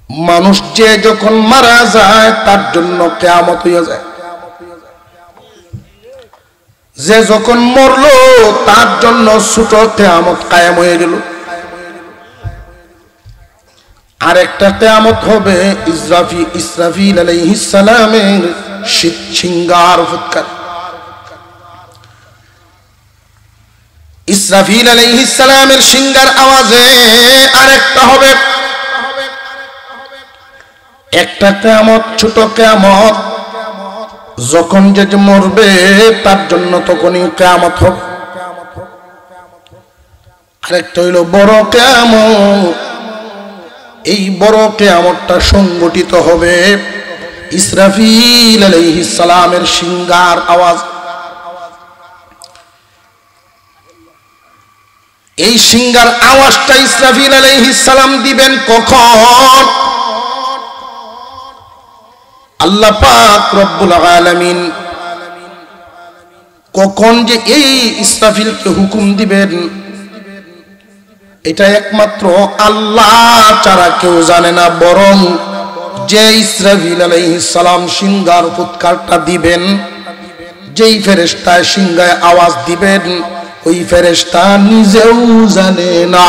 মানুষ যে যখন মারা যায় তার জন্য কিয়ামত হয়ে যায়, যে যখন মরলো তার জন্য ছোট কিয়ামত কায়েম হয়ে গেল। আরেকটা কিয়ামত হবে ইসরাফিল আলাইহিস সালামের সিংহার ফুৎকার। ইসরাফিল আলাইহিস সালামের সিংহার আওয়াজে আরেকটা হবে, একটা কিয়ামত ছোট কিয়ামত, যখন যে মরবে তার জন্য তখনই কিয়ামত হবে। আরেকটা হইল বড় কিয়ামত, এই বড় কিয়ামতটা সংগঠিত হবে ইসরাফিল আলাইহিস সালামের সিংহার আওয়াজ। এই সিংহার আওয়াজটা ইসরাফিল আলাইহিস সালাম দিবেন কখন? আল্লাহ পাক রব্বুল আলামিন কখন যে এই ইসরাফিলকে হুকুম দিবেন এটা একমাত্র আল্লাহ ছাড়া কেউ জানে না। বরং যে ইসরাফিল আলাইহিস সালাম সিংহার ফুৎকারটা দিবেন, যেই ফেরেশতা সিংহায় আওয়াজ দিবেন ওই ফেরেশতা নিজেও জানে না।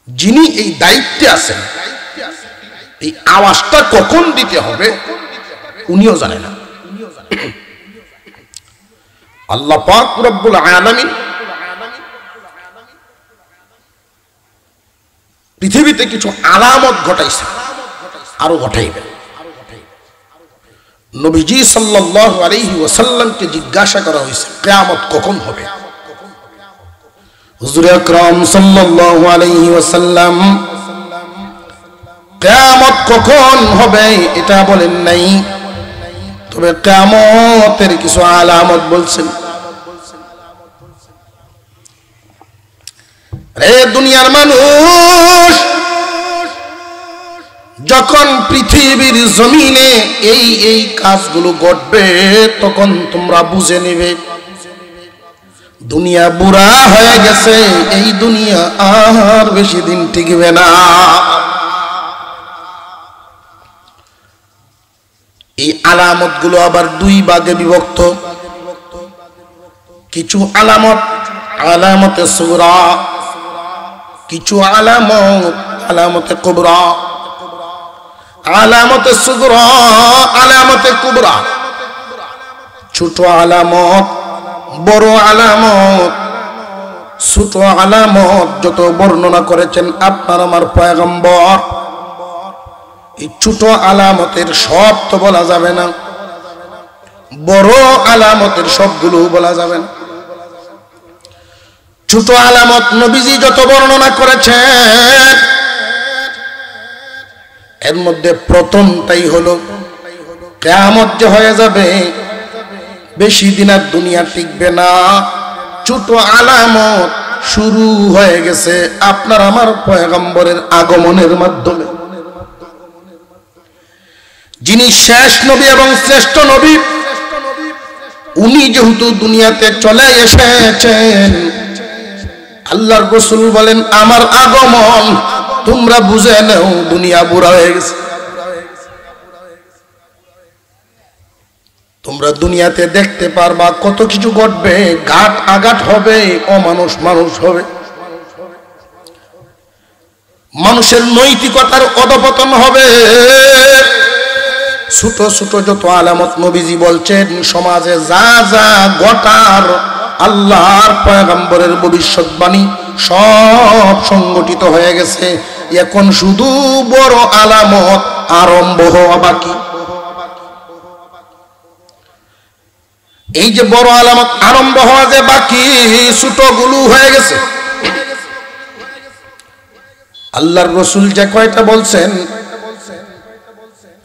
যিনি এই দায়িত্বে আছেন এই আওয়াজটা কখন দিতে হবে উনিও জানে না। আল্লাহ পাক রব্বুল আলামিন পৃথিবীতে কিছু আলামত ঘটাইছে, আরো ঘটাইবেন। নবীজি সাল্লাল্লাহু আলাইহি ওয়াসাল্লামকে জিজ্ঞাসা করা হয়েছে কিয়ামত কখন হবে। হুজুর আকরাম সাল্লাল্লাহু আলাইহি ওয়াসাল্লাম কিয়ামত কখন হবে এটা বলেন নাই, তবে কিয়ামতের কিছু আলামত বলছেন। রে দুনিয়ার মানুষ, যখন পৃথিবীর জমিনে এই কাজগুলো ঘটবে তখন তোমরা বুঝে নিবে দুনিয়া বুড়া হয়ে গেছে, এই দুনিয়া আর বেশি দিন টিকবে না। এই আলামত গুলো আবার দুই ভাগে বিভক্ত। কিছু আলামত আলামতে সুগরা, কিছু আলামতে কুবরা। আলামতে সুগরা আলামতে কুবরা, ছোট আলামত বড় আলামত। ছোট আলামত যত বর্ণনা করেছেন আপনার আমার পয়গম্বর, এই ছোট আলামতের সব তো বলা যাবে না, বড় আলামতের সবগুলো বলা যাবে না। ছোট আলামত নবীজি যত বর্ণনা করেছেন এর মধ্যে প্রথমটাই হলো কিয়ামত যে হয়ে যাবে, বেশি দিন আর দুনিয়া টিকবে না। ছোট আলামত শুরু হয়ে গেছে আপনার আমার পয়গম্বরের আগমনের মাধ্যমে। যিনি শেষ নবী এবং শ্রেষ্ঠ নবী, উনি যেহেতু দুনিয়াতে চলে এসেছেন, আল্লাহর রাসূল বলেন আমার আগমন তোমরা বুঝে নাও দুনিয়া বুড়া হয়ে গেছে। তোমরা দুনিয়াতে দেখতে পারবা কত কিছু ঘটবে, ঘাট আঘাত হবে, অমানুষ মানুষ হবে, মানুষের নৈতিকতার অধঃপতন হবে। ছোট ছোট যত আলামত নবীজি বলছেন সমাজে যা যা ঘটার আল্লাহর পয়গম্বরের ভবিষ্যৎবাণী সব সংগঠিত হয়ে গেছে। এখন শুধু বড় আলামত আরম্ভ হওয়া বাকি। এই যে বড় আলামত আরম্ভ হওয়া যে বাকি, ছোটগুলো হয়ে গেছে। আল্লাহর রাসূল যে কয়টা বলছেন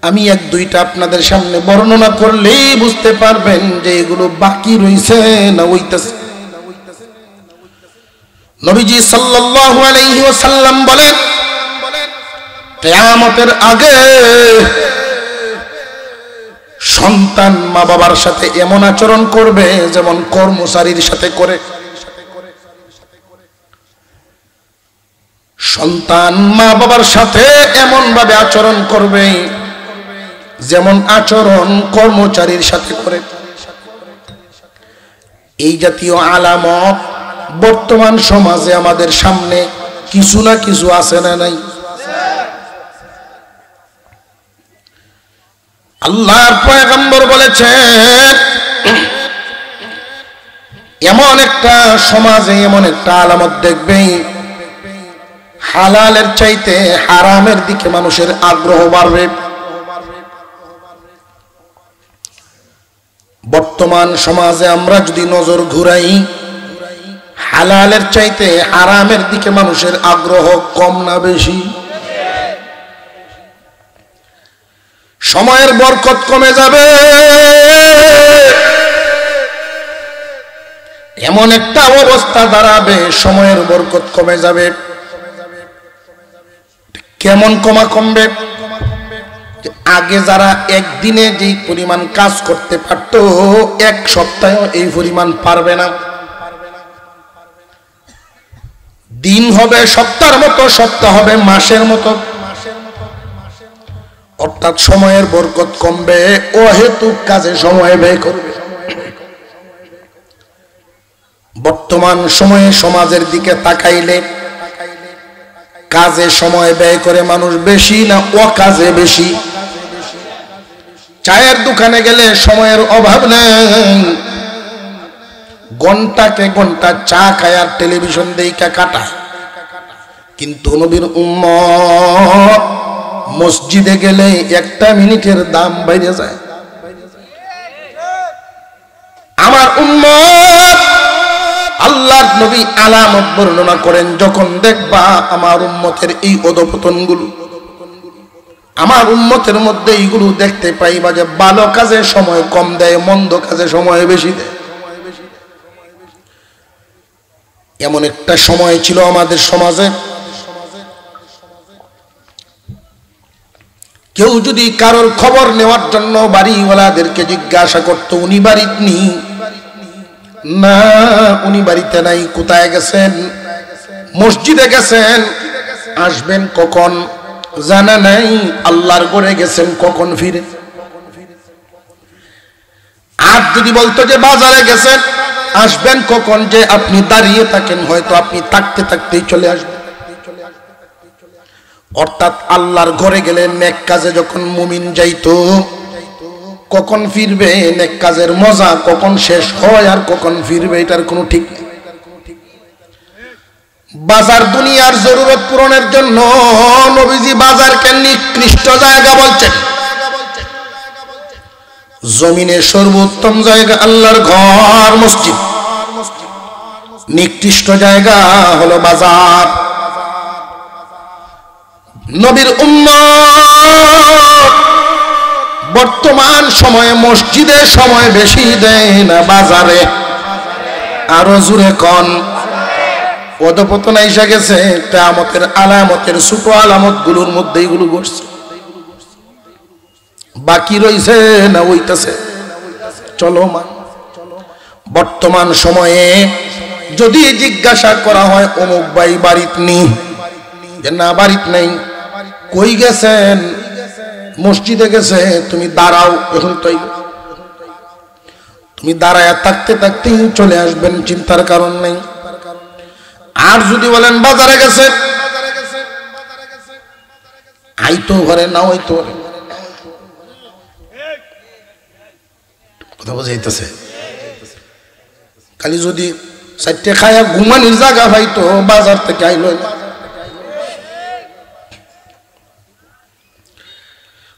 আমি এক দুইটা আপনাদের সামনে বর্ণনা করলেই বুঝতে পারবেন যে এগুলো বাকি রইছে না হইতেছে। নবীজি সাল্লাল্লাহু আলাইহি ওয়াসাল্লাম বলেন কিয়ামতের আগে সন্তান মা বাবার সাথে এমন আচরণ করবে যেমন কর্মচারীর সাথে করে। সন্তান মা বাবার সাথে এমন ভাবে আচরণ করবে যেমন আচরণ কর্মচারীর সাথে করে। এই জাতীয় আলামত বর্তমান সমাজে আমাদের সামনে কিছু না কিছু আছে না নাই? আল্লাহর পয়গম্বর বলেছেন, এমন একটা সমাজে এমন একটা আলামত দেখবে, হালালের চাইতে হারামের দিকে মানুষের আগ্রহ বাড়বে। বর্তমান সমাজে আমরা যদি নজর ঘুরাই, হালালের চাইতে হারামের দিকে মানুষের আগ্রহ কম না বেশি? সময়ের বরকত কমে যাবে, এমন একটা অবস্থা দাঁড়াবে, সময়ের বরকত কমে যাবে। কেমন কমবে? আগে যারা একদিনে যেই পরিমাণ কাজ করতে পারত, এক সপ্তাহে এই পরিমাণ পারবে না। দিন হবে সপ্তাহের মতো, সপ্তাহ হবে মাসের মতো। অর্থাৎ সময়ের বরকত কমবে, অহেতুক কাজে সময় ব্যয় করবে। বর্তমান সময়ে সমাজের দিকে তাকাইলে কাজে সময় ব্যয় করে মানুষ বেশি না অকাজে বেশি? চায়ের দোকানে গেলে সময়ের অভাব নেই, ঘন্টাকে ঘন্টা চা খায় আর টেলিভিশন দেখা কাটায়। কিন্তু নবীর উম্মত মসজিদে গেলে একটা মিনিটের দাম বাইরে যায়। আমার উম্মত, আল্লাহর নবী আলামত বর্ণনা করেন, যখন দেখবা আমার উম্মতের এই অধঃপতনগুলো, আমার উম্মতের মধ্যে এইগুলো দেখতে পাইবা যে ভালো কাজে সময় কম দেয়, মন্দ কাজে সময় বেশি দেয়। এমন একটা সময় ছিল আমাদের সমাজে, কেউ যদি কারোর খবর নেওয়ার জন্য বাড়িওয়ালাদেরকে জিজ্ঞাসা করতো, উনি বাড়িতে নেই না, উনি বাড়িতে নাই, কোথায় গেছেন? মসজিদে গেছেন, আসবেন কখন জানা নাই, আল্লাহর ঘরে গেছেন, কখন ফিরে? আর যদি বলতো যে বাজারে গেছেন, আসবেন কখন, যে আপনি দাঁড়িয়ে থাকেন, হয়তো আপনি থাকতে থাকতেই চলে আসবেন। অর্থাৎ আল্লাহর ঘরে গেলে নেক কাজে যখন মুমিন যাইতো, কখন ফিরবে, নেক কাজের মজা কখন শেষ হয় আর কখন ফিরবে, এটার কোনো ঠিক নেই। বাজার দুনিয়ার জরুরত পূরণের জন্য নবীজি বাজারকে নিকৃষ্ট জায়গা বলছেন। জমিনের সর্বোত্তম জায়গা আল্লাহর ঘর মসজিদ, নিকৃষ্ট জায়গা হলো বাজার। নবীর উম্মত বর্তমান সময়ে মসজিদে সময় বেশি দেয় না বাজারে? আরো জোরে কোন? অধঃপতন এসে গেছে, কিয়ামতের আলামতের ছোট আলামত গুলোর মধ্যে এগুলো ঘটছে। বাকি রইছে না হইতাছে চলমান। বর্তমান সময়ে যদি জিজ্ঞাসা করা হয় অমুক ভাই বাড়িতে নেই, না বাড়িতে নেই, কই গেছেন? মসজিদে গেছে। তুমি দাঁড়াও, এখন তাই তুমি দাঁড়ায় থাকতে থাকতেই চলে আসবেন, চিন্তার কারণ নেই। আর যদি বলেন বাজারে গেছে, আইতো ঘরে, না হইতো কথা বোঝাইতেছে। খালি যদি চারটে খায়া ঘুমানির জায়গা পাইতো, বাজার থেকে আইল।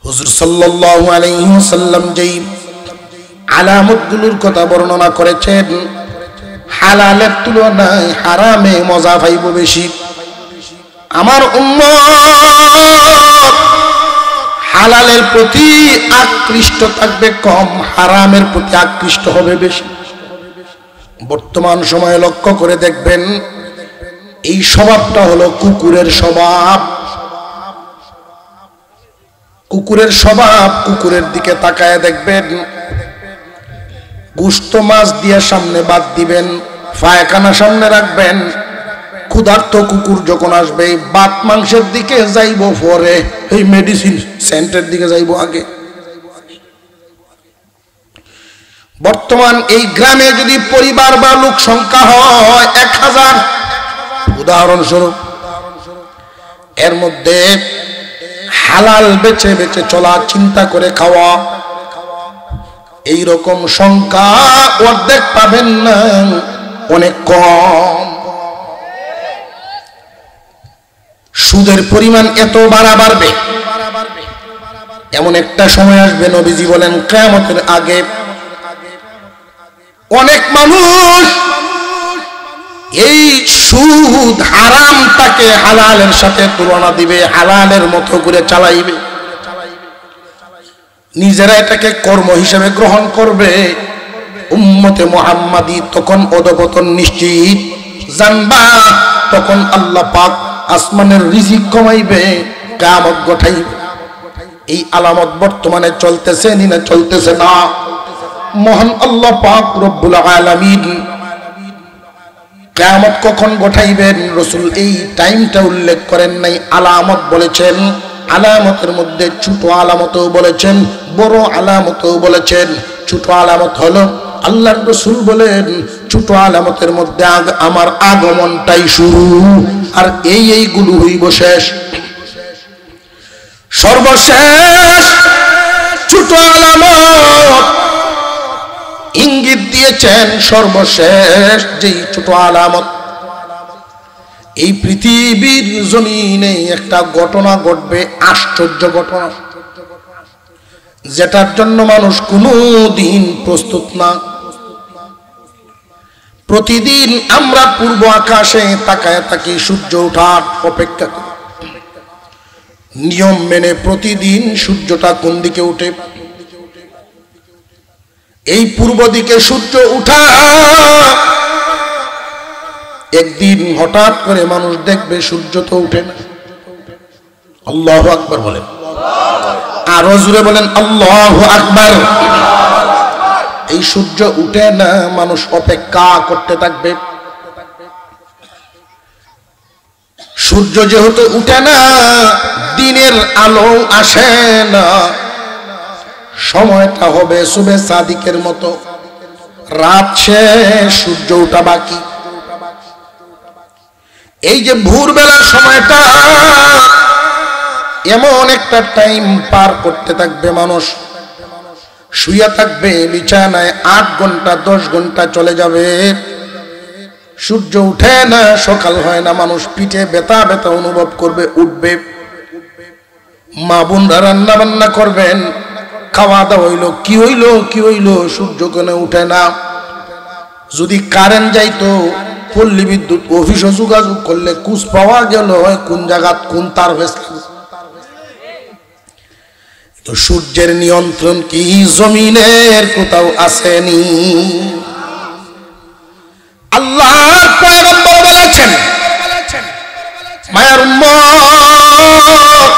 হুজুর সাল্লাল্লাহু আলাইহি ওয়াসাল্লাম যেই আলামতগুলোর কথা বর্ণনা করেছেন, হালালের তুলনায় হারামে মজা পাইব বেশি। আমার উম্মত হালালের প্রতি আকৃষ্ট থাকবে কম, হারামের প্রতি আকৃষ্ট হবে বেশি। বর্তমান সময়ে লক্ষ্য করে দেখবেন, এই স্বভাবটা হলো কুকুরের স্বভাব। কুকুরের স্বভাব, কুকুরের দিকে তাকায় দেখবেন, গোশত মাছ দিয়ে সামনে বাদ দিবেন, পায়খানা সামনে রাখবেন, ক্ষুধার্ত কুকুর যখন আসবে বাত মাংসের দিকে যাইব পরে, এই মেডিসিন সেন্টার দিকে যাইব আগে। বর্তমান এই গ্রামে যদি পরিবার বা লোক সংখ্যা হয় 1000, উদাহরণস্বরূপ, এর মধ্যে হালাল বেছে বেছে চলা, চিন্তা করে খাওয়া, এই রকম সংখ্যা অর্ধেক পাবেন না, অনেক কম। সুদের পরিমাণ এত বাড়বে, এমন একটা সময় আসবে, নবীজি বলেন কিয়ামতের আগে অনেক মানুষ এই সুদ হারামটাকে হালালের সাথে তুলনা দিবে, হালালের মতো করে চালাইবে, নিজেরা এটাকে কর্ম হিসেবে গ্রহণ করবে। উম্মতে মুহাম্মাদি তখন অধঃপতন নিশ্চিত। জানবা তখন আল্লাহ পাক আসমানের রিজিক কমাইবে, কিয়ামত ঘটাইবে। এই আলামত বর্তমানে চলতেছে না চলতেছে না? মহান আল্লাহ পাক রব্বুল আলামিন কিয়ামত কখন ঘটাইবেন রাসূল এই টাইমটা উল্লেখ করেন নাই। আলামত বলেছেন, আলামতের মধ্যে ছোট আলামতও বলেছেন, বড় আলামতও বলেছেন। ছোট আলামত হলো আল্লাহর রাসূল বলেন ছোট আলামতের মধ্যে আমার আগমনটাই শুরু, আর এইগুলো হইব শেষ। সর্বশেষ ছোট আলামত ইঙ্গিত দিয়েছেন, সর্বশেষ যেই ছোট আলামত, এই পৃথিবীর জমিনে একটা ঘটনা ঘটবে, আশ্চর্য ঘটনা, যেটার জন্য মানুষ কোনোদিন প্রস্তুত না। প্রতিদিন আমরা পূর্ব আকাশে তাকায় থাকি, সূর্য ওঠার অপেক্ষা করি, নিয়ম মেনে প্রতিদিন সূর্যটা কোন দিকে উঠে, এই পূর্ব দিকে সূর্য উঠা। একদিন হঠাৎ করে মানুষ দেখবে সূর্য তো উঠে না। আল্লাহু আকবার বলেন, আরো জোরে বলেন আল্লাহু আকবার। এই সূর্য উঠে না, মানুষ অপেক্ষা করতে থাকবে। সূর্য যেহেতু উঠে না, দিনের আলো আসে না, সময়টা হবে সুবে সাদিকের মতো, রাত শেষ, সূর্য উঠা বাকি। এই যে ভোরবেলার সময়টা, এমন একটা টাইম পার করতে থাকবে মানুষ, শুয়ে থাকবে বিছানায়, 8 ঘন্টা 10 ঘন্টা চলে যাবে, সূর্য উঠে না, সকাল হয় না, মানুষ পিঠে ব্যথা ব্যথা অনুভব করবে, উঠবে। মা বোনরা রান্না বান্না করবেন, খাওয়া দাওয়া হইলো, কি হইলো, সূর্য কেন উঠে না? যদি কারেন্ট যাইতো, পল্লী বিদ্যুৎ অফিসে যোগাযোগ করলে কুচ পাওয়া গেল কোন জায়গা কোন তার ফেসলা। তো সূর্যের নিয়ন্ত্রণ কি জমিনের কোথাও আসেনি? আল্লাহর পয়গম্বর বলেছেন, মায়ার উম্মত,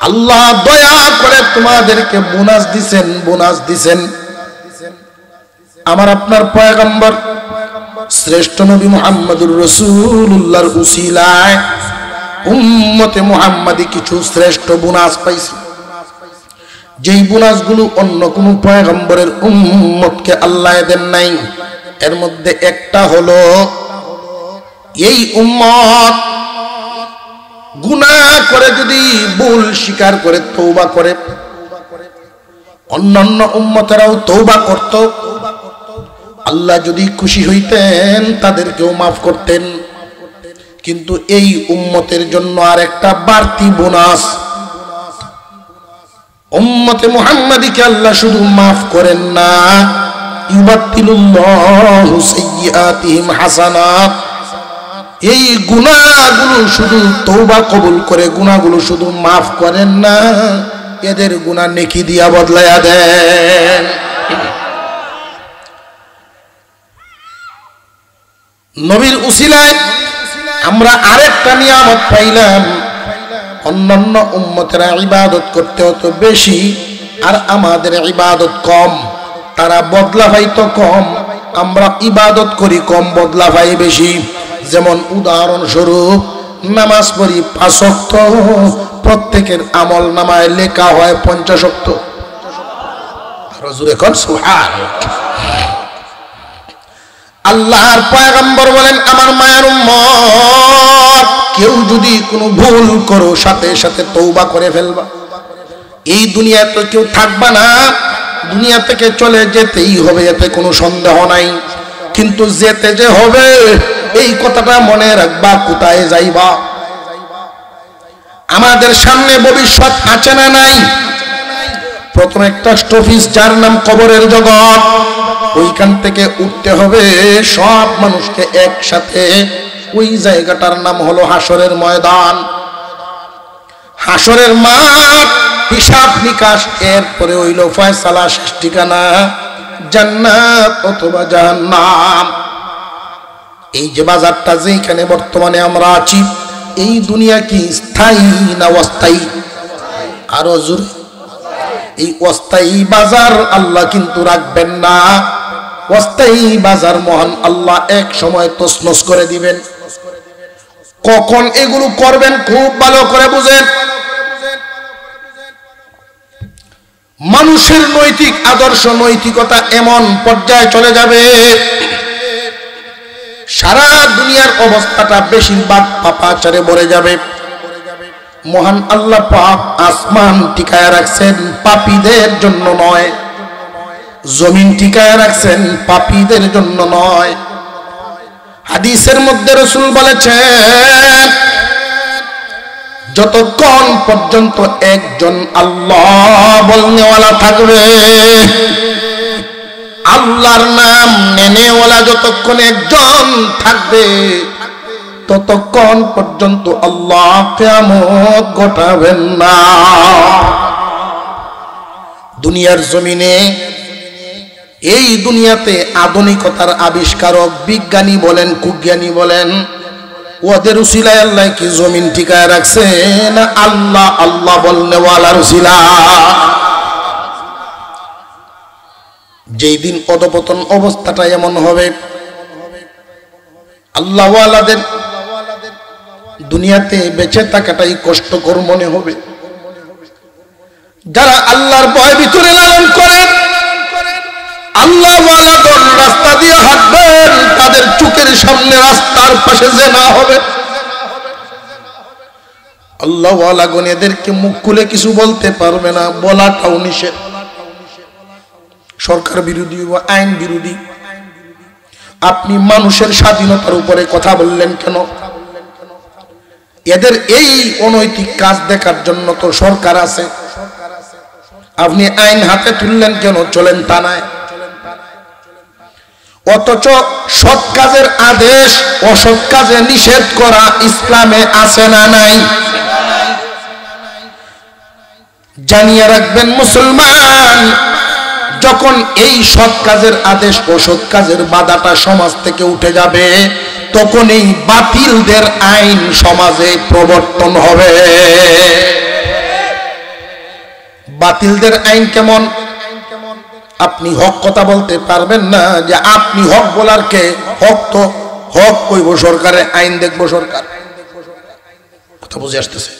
আল্লাহ দয়া করে তোমাদেরকে বোনাস দিছেন। আমার আপনার পয়গম্বর শ্রেষ্ঠ নবী মুহাম্মদুর রাসূলুল্লাহর উসিলায় উম্মতে মুহাম্মাদি কিছু শ্রেষ্ঠ বোনাস পাইছে, যেই বোনাসগুলো অন্য কোন পয়গম্বরের উম্মতকে আল্লাহ দেন নাই। এর মধ্যে একটা হলো, এই উম্মত গুনাহ করে যদি ভুল স্বীকার করে তওবা করে, অন্যান্য উম্মতেরাও তওবা করত, আল্লাহ যদি খুশি হইতেন তাদেরকেও মাফ করতেন। কিন্তু এই উম্মতের জন্য আর একটা বাড়তি বোনাস, উম্মতে মুহাম্মাদিকে আল্লাহ শুধু মাফ করেন না, ইউবাদদিলুল্লাহু সাইয়্যাতিহিম হাসানাত, এই গুনাহগুলো শুধু তওবা কবুল করে, গুনাহগুলো শুধু মাফ করেন না, এদের গুনাহ নেকি দিয়া বদলায়া দেন। নবীর উসিলায় আমরা আরেকটা নিয়ামত পাইলাম, অন্যান্য উম্মতেরা ইবাদত করতে হতো বেশি, আর আমাদের ইবাদত কম, তারা বদলা পাইতো কম, আমরা ইবাদত করি কম, বদলা পাই বেশি। যেমন উদাহরণস্বরূপ নামাজ পড়ি 5 ওয়াক্ত, প্রত্যেকের আমল নামায় লেখা হয় 50 ওয়াক্ত। আরো জোরে কোন সুবহানাল্লাহ। আল্লাহর পয়গম্বর বলেন, আমার মায়ের উম্মত, কেউ যদি কোনো ভুল করো সাথে সাথে তওবা করে ফেলবা। এই দুনিয়াতে কেউ থাকবা না, দুনিয়া থেকে চলে যেতেই হবে, এতে কোনো সন্দেহ নাই। কিন্তু যেতে যে হবে এই কথাটা মনে রাখবা, কোথায় যাইবা। আমাদের সামনে ভবিষ্যৎ আছে না নাই? প্রথম একটা স্টপিস, যার নাম কবরের জগৎ। ওইখান থেকে উঠতে হবে সব মানুষকে একসাথে। ওই জায়গাটার নাম হলো হাসরের ময়দান, হাসরের মাঠ, হিসাব নিকাশ। এরপরে হইল ফয়সালা, শেষ ঠিকানা জান্নাত অথবা জাহান্নাম। এই যে বাজারটা যেখানে বর্তমানে আমরা আছি, এই দুনিয়া কি স্থায়ী না অস্থায়ী? আরো জোরে। এই অস্থায়ী বাজার আল্লাহ কিন্তু রাখবেন না। অস্থায়ী বাজার মহান আল্লাহ এক সময় তছনছ করে দিবেন। কখন এগুলো করবেন খুব ভালো করে বুঝেন। মানুষের নৈতিক আদর্শ, নৈতিকতা এমন পর্যায়ে চলে যাবে, সারা দুনিয়ার অবস্থাটা বেশিরভাগ পাপাচারে ভরে যাবে। মহান আল্লাহ পাক আসমান টিকায় রাখছেন পাপীদের জন্য নয়, জমিন টিকায় রাখছেন পাপীদের জন্য নয়। হাদিসের মধ্যে রাসূল বলেছেন, যতক্ষণ পর্যন্ত একজন আল্লাহ বলনেওয়ালা থাকবে, আল্লাহর নাম নেনেওয়ালা যতক্ষণ একজন থাকবে, ততক্ষণ পর্যন্ত আল্লাহ কিয়ামত ঘটাবেন না। দুনিয়ার জমিনে, এই দুনিয়াতে আধুনিকতার আবিষ্কারক বিজ্ঞানী বলেন, কুজ্ঞানী বলেন, ওদের উসিলায় আল্লাহ কি জমিন টিকায় রাখছে না আল্লাহ আল্লাহ বলনেওয়ালার উসিলা? যেই দিন অধপতন অবস্থাটা এমন হবে, আল্লাহওয়ালাদের দুনিয়াতে বেঁচে থাকাটাই কষ্টকর মনে হবে। যারা আল্লাহর ভয় ভিতরে লালন করেন, আল্লাহওয়ালাগণ রাস্তা দিয়ে হাঁটবেন, তাদের চোখের সামনে রাস্তার পাশে জিনা হবে। আল্লাহওয়ালাগণ এদেরকে মুখ খুলে কিছু বলতে পারবে না, বলাটাও নিষেধ। সরকার বিরোধী বা আইন বিরোধী। আপনি মানুষের স্বাধীনতার উপরে কথা বললেন কেন? এদের এই অনৈতিক কাজ দেখার জন্য তো সরকার আছে। আপনি আইন হাতে তুললেন কেন? চলেন থানায়। অথচ সৎ কাজের আদেশ অসৎ কাজে নিষেধ করা ইসলামে আছে না নাই? জানিয়ে রাখবেন মুসলমান, যখন এই সৎ কাজের আদেশ অসৎ কাজের বাধাটা সমাজ থেকে উঠে যাবে, তখন এই বাতিলদের আইন সমাজে প্রবর্তন হবে। বাতিলদের আইন কেমন? আপনি হক কথা বলতে পারবেন না, যে আপনি হক বলার কে? হক তো হক কইব সরকারের, আইন দেখবো সরকার। কথা বুঝে আসতেছে?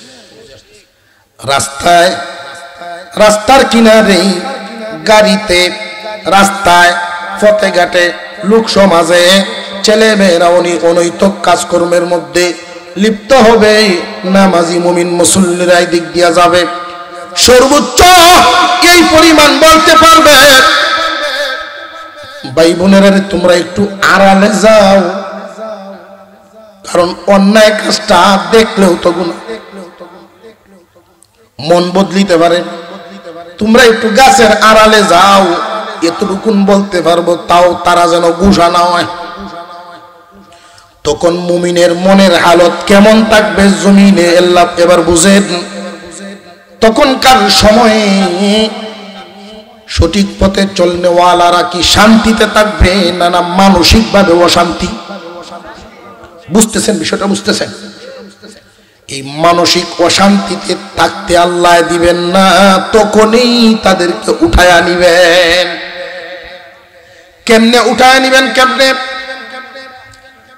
রাস্তায়, রাস্তার কিনারে, গাড়িতে, রাস্তায়, পথে ঘাটে, লোক সমাজে ছেলে মেয়েরা অনৈতিক কাজকর্মের মধ্যে লিপ্ত হবে। নামাজি মুমিন মুসল্লিরা এই দিক দিয়া যাবে, সর্বোচ্চ এই পরিমাণ বলতে পারবে, ভাই বোনেরা তোমরা একটু আড়ালে যাও, কারণ অন্যায় কাজটা দেখলেও তো গুনাহ, মন বদলিতে পারে। তোমরা একটু গাছের আড়ালে যাও, এতটুকুন বলতে পারবো, তাও তারা যেন গুসা না হয়। তখন মুমিনের মনের হালত কেমন থাকবে জমিনে আল্লাহ এবার বুঝেন। তখনকার সময়ে সঠিক পথে চলনেওয়ালারা কি শান্তিতে থাকবে না না মানসিক ভাবে অশান্তি? বুঝতেছেন বিষয়টা? বুঝতেছেন? এই মানসিক অশান্তিতে থাকতে আল্লাহ দিবেন না, তখনই তাদেরকে উঠায়া নিবেন। কেমনে উঠায়া নিবেন? কেমনে?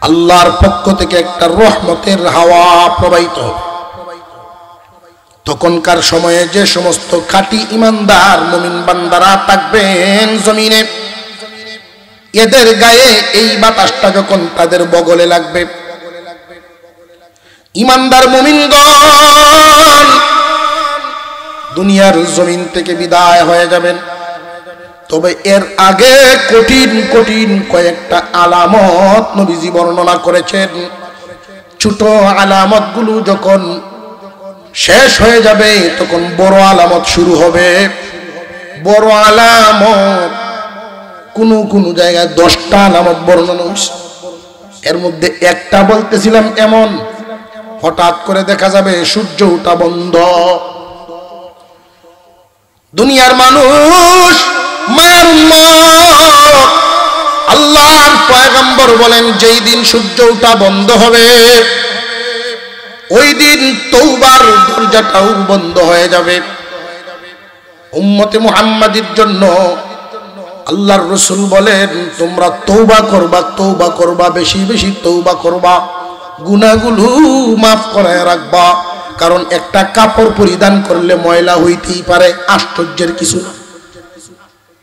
আল্লাহর পক্ষ থেকে একটা রহমতের হাওয়া প্রবাহিত হবে। তখনকার সময়ে যে সমস্ত খাঁটি ইমানদার মুমিন বান্দারা থাকবেন জমিনে, এদের গায়ে এই বাতাসটা যখন তাদের বগলে লাগবে, ইমানদার মুমিনগণ দুনিয়ার জমিন থেকে বিদায় হয়ে যাবেন। তবে এর আগে কঠিন কঠিন কয়েকটা আলামত নবীজি বর্ণনা করেছেন। ছোট আলামতগুলো যখন শেষ হয়ে যাবে তখন বড় আলামত শুরু হবে। বড় আলামত কোন কোন জায়গায় 10টা আলামত বর্ণনা হয়েছে। এর মধ্যে একটা বলতেছিলাম এমন, হঠাৎ করে দেখা যাবে সূর্য ওঠা বন্ধ। দুনিয়ার মানুষ মায়ের উম্মত, আল্লাহর পয়গম্বর বলেন যেই দিন সূর্য ওঠা বন্ধ হবে ওই দিন তওবার দরজাটাও বন্ধ হয়ে যাবে। উম্মতে মুহাম্মাদির জন্য আল্লাহর রাসূল বলেন তোমরা তওবা করবা, তওবা করবা, বেশি বেশি তওবা করবা, গুনাহগুলো মাফ করে রাখবা। কারণ একটা কাপড় পরিধান করলে ময়লা হইতেই পারে, আশ্চর্যের কিছু না।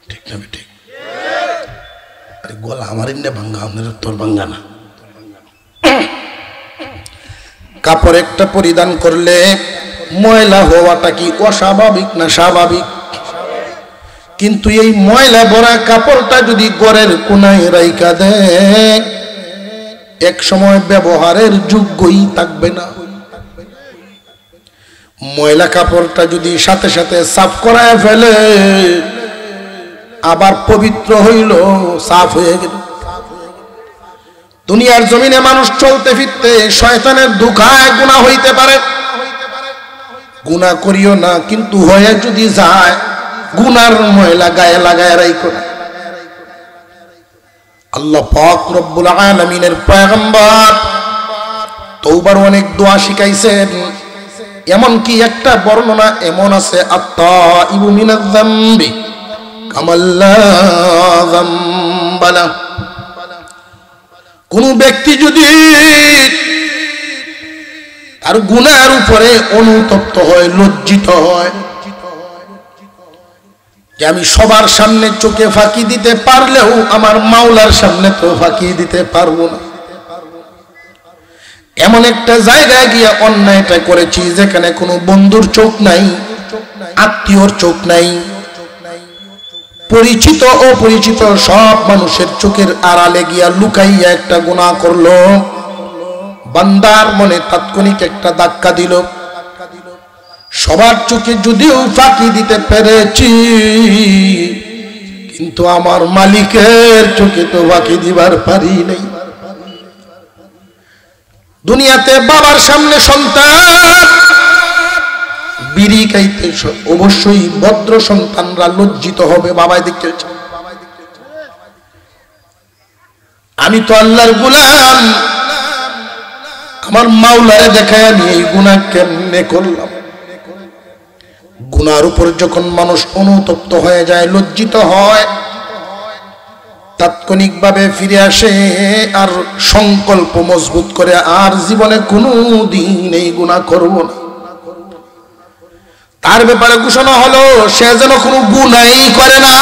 ঠিক না ঠিক? আরে গলা আমার ইন্নে ভাঙ্গা, আপনার তোর ভাঙ্গা না। কাপড় একটা পরিধান করলে ময়লা হওয়াটা কি অস্বাভাবিক না স্বাভাবিক? কিন্তু এই ময়লা ভরা কাপড়টা যদি ঘরের কোনায় রাইখা দেয় এক সময় ব্যবহারের যোগ্যই থাকবে না। ময়লা কাপড়টা যদি সাথে সাথে সাফ করায় ফেলে আবার পবিত্র হইল, সাফ হয়ে গেল। দুনিয়ার জমিনে মানুষ চলতে ফিরতে শয়তানের ধোঁকায় গুনাহ হইতে পারে। গুনাহ করিও না, কিন্তু হয়ে যদি যায় গুনার ময়লা গায়ে লাগায় রাখো না। আল্লাহ পাক রব্বুল আলামিনের পয়গম্বর তওবার অনেক দোয়া শিখাইছেন। এমন কি একটা বর্ণনা এমন আছে, আত-তাইবু মিনাজ যামবি কামাল্লা যামবালা। কোন ব্যক্তি যদি তার গুনাহের উপরে অনুতপ্ত হয়, লজ্জিত হয় যে আমি সবার সামনে চোখে ফাঁকি দিতে পারলেও আমার মাওলার সামনে তো ফাঁকি দিতে পারবো না, এমন একটা জায়গায় গিয়ে অন্যায়টা করেছি যেখানে কোনো বন্ধুর চোখ নাই, আত্মীয়র চোখ নাই, পরিচিত অপরিচিত সব মানুষের চোখের আড়ালে গিয়া লুকাইয়া একটা গুনাহ করলো, বান্দার মনে তাৎক্ষণিক একটা ধাক্কা দিল। সবার চোখে যদিও ফাঁকি দিতে পেরেছি কিন্তু আমার মালিকের চোখে তো ফাঁকি দিবার পারি নাই। দুনিয়াতে বাবার সামনে সন্তান বিড়ি খাইতে অবশ্যই ভদ্র সন্তানরা লজ্জিত হবে, বাবাই দেখতে আমি তো আল্লাহর গোলাম, আমার মাওলারে দেখায় আমি এই গুনাহ কেমনে করলাম। গুনার উপর যখন মানুষ অনুতপ্ত হয়ে যায়, লজ্জিত হয়, তাৎক্ষণিকভাবে ফিরে আসে আর সংকল্প মজবুত করে আর জীবনে কোনো দিন এই গুনাহ করব না। তার ব্যাপারে ঘোষণা হলো সে যেন কোনো গুনাহই করে না,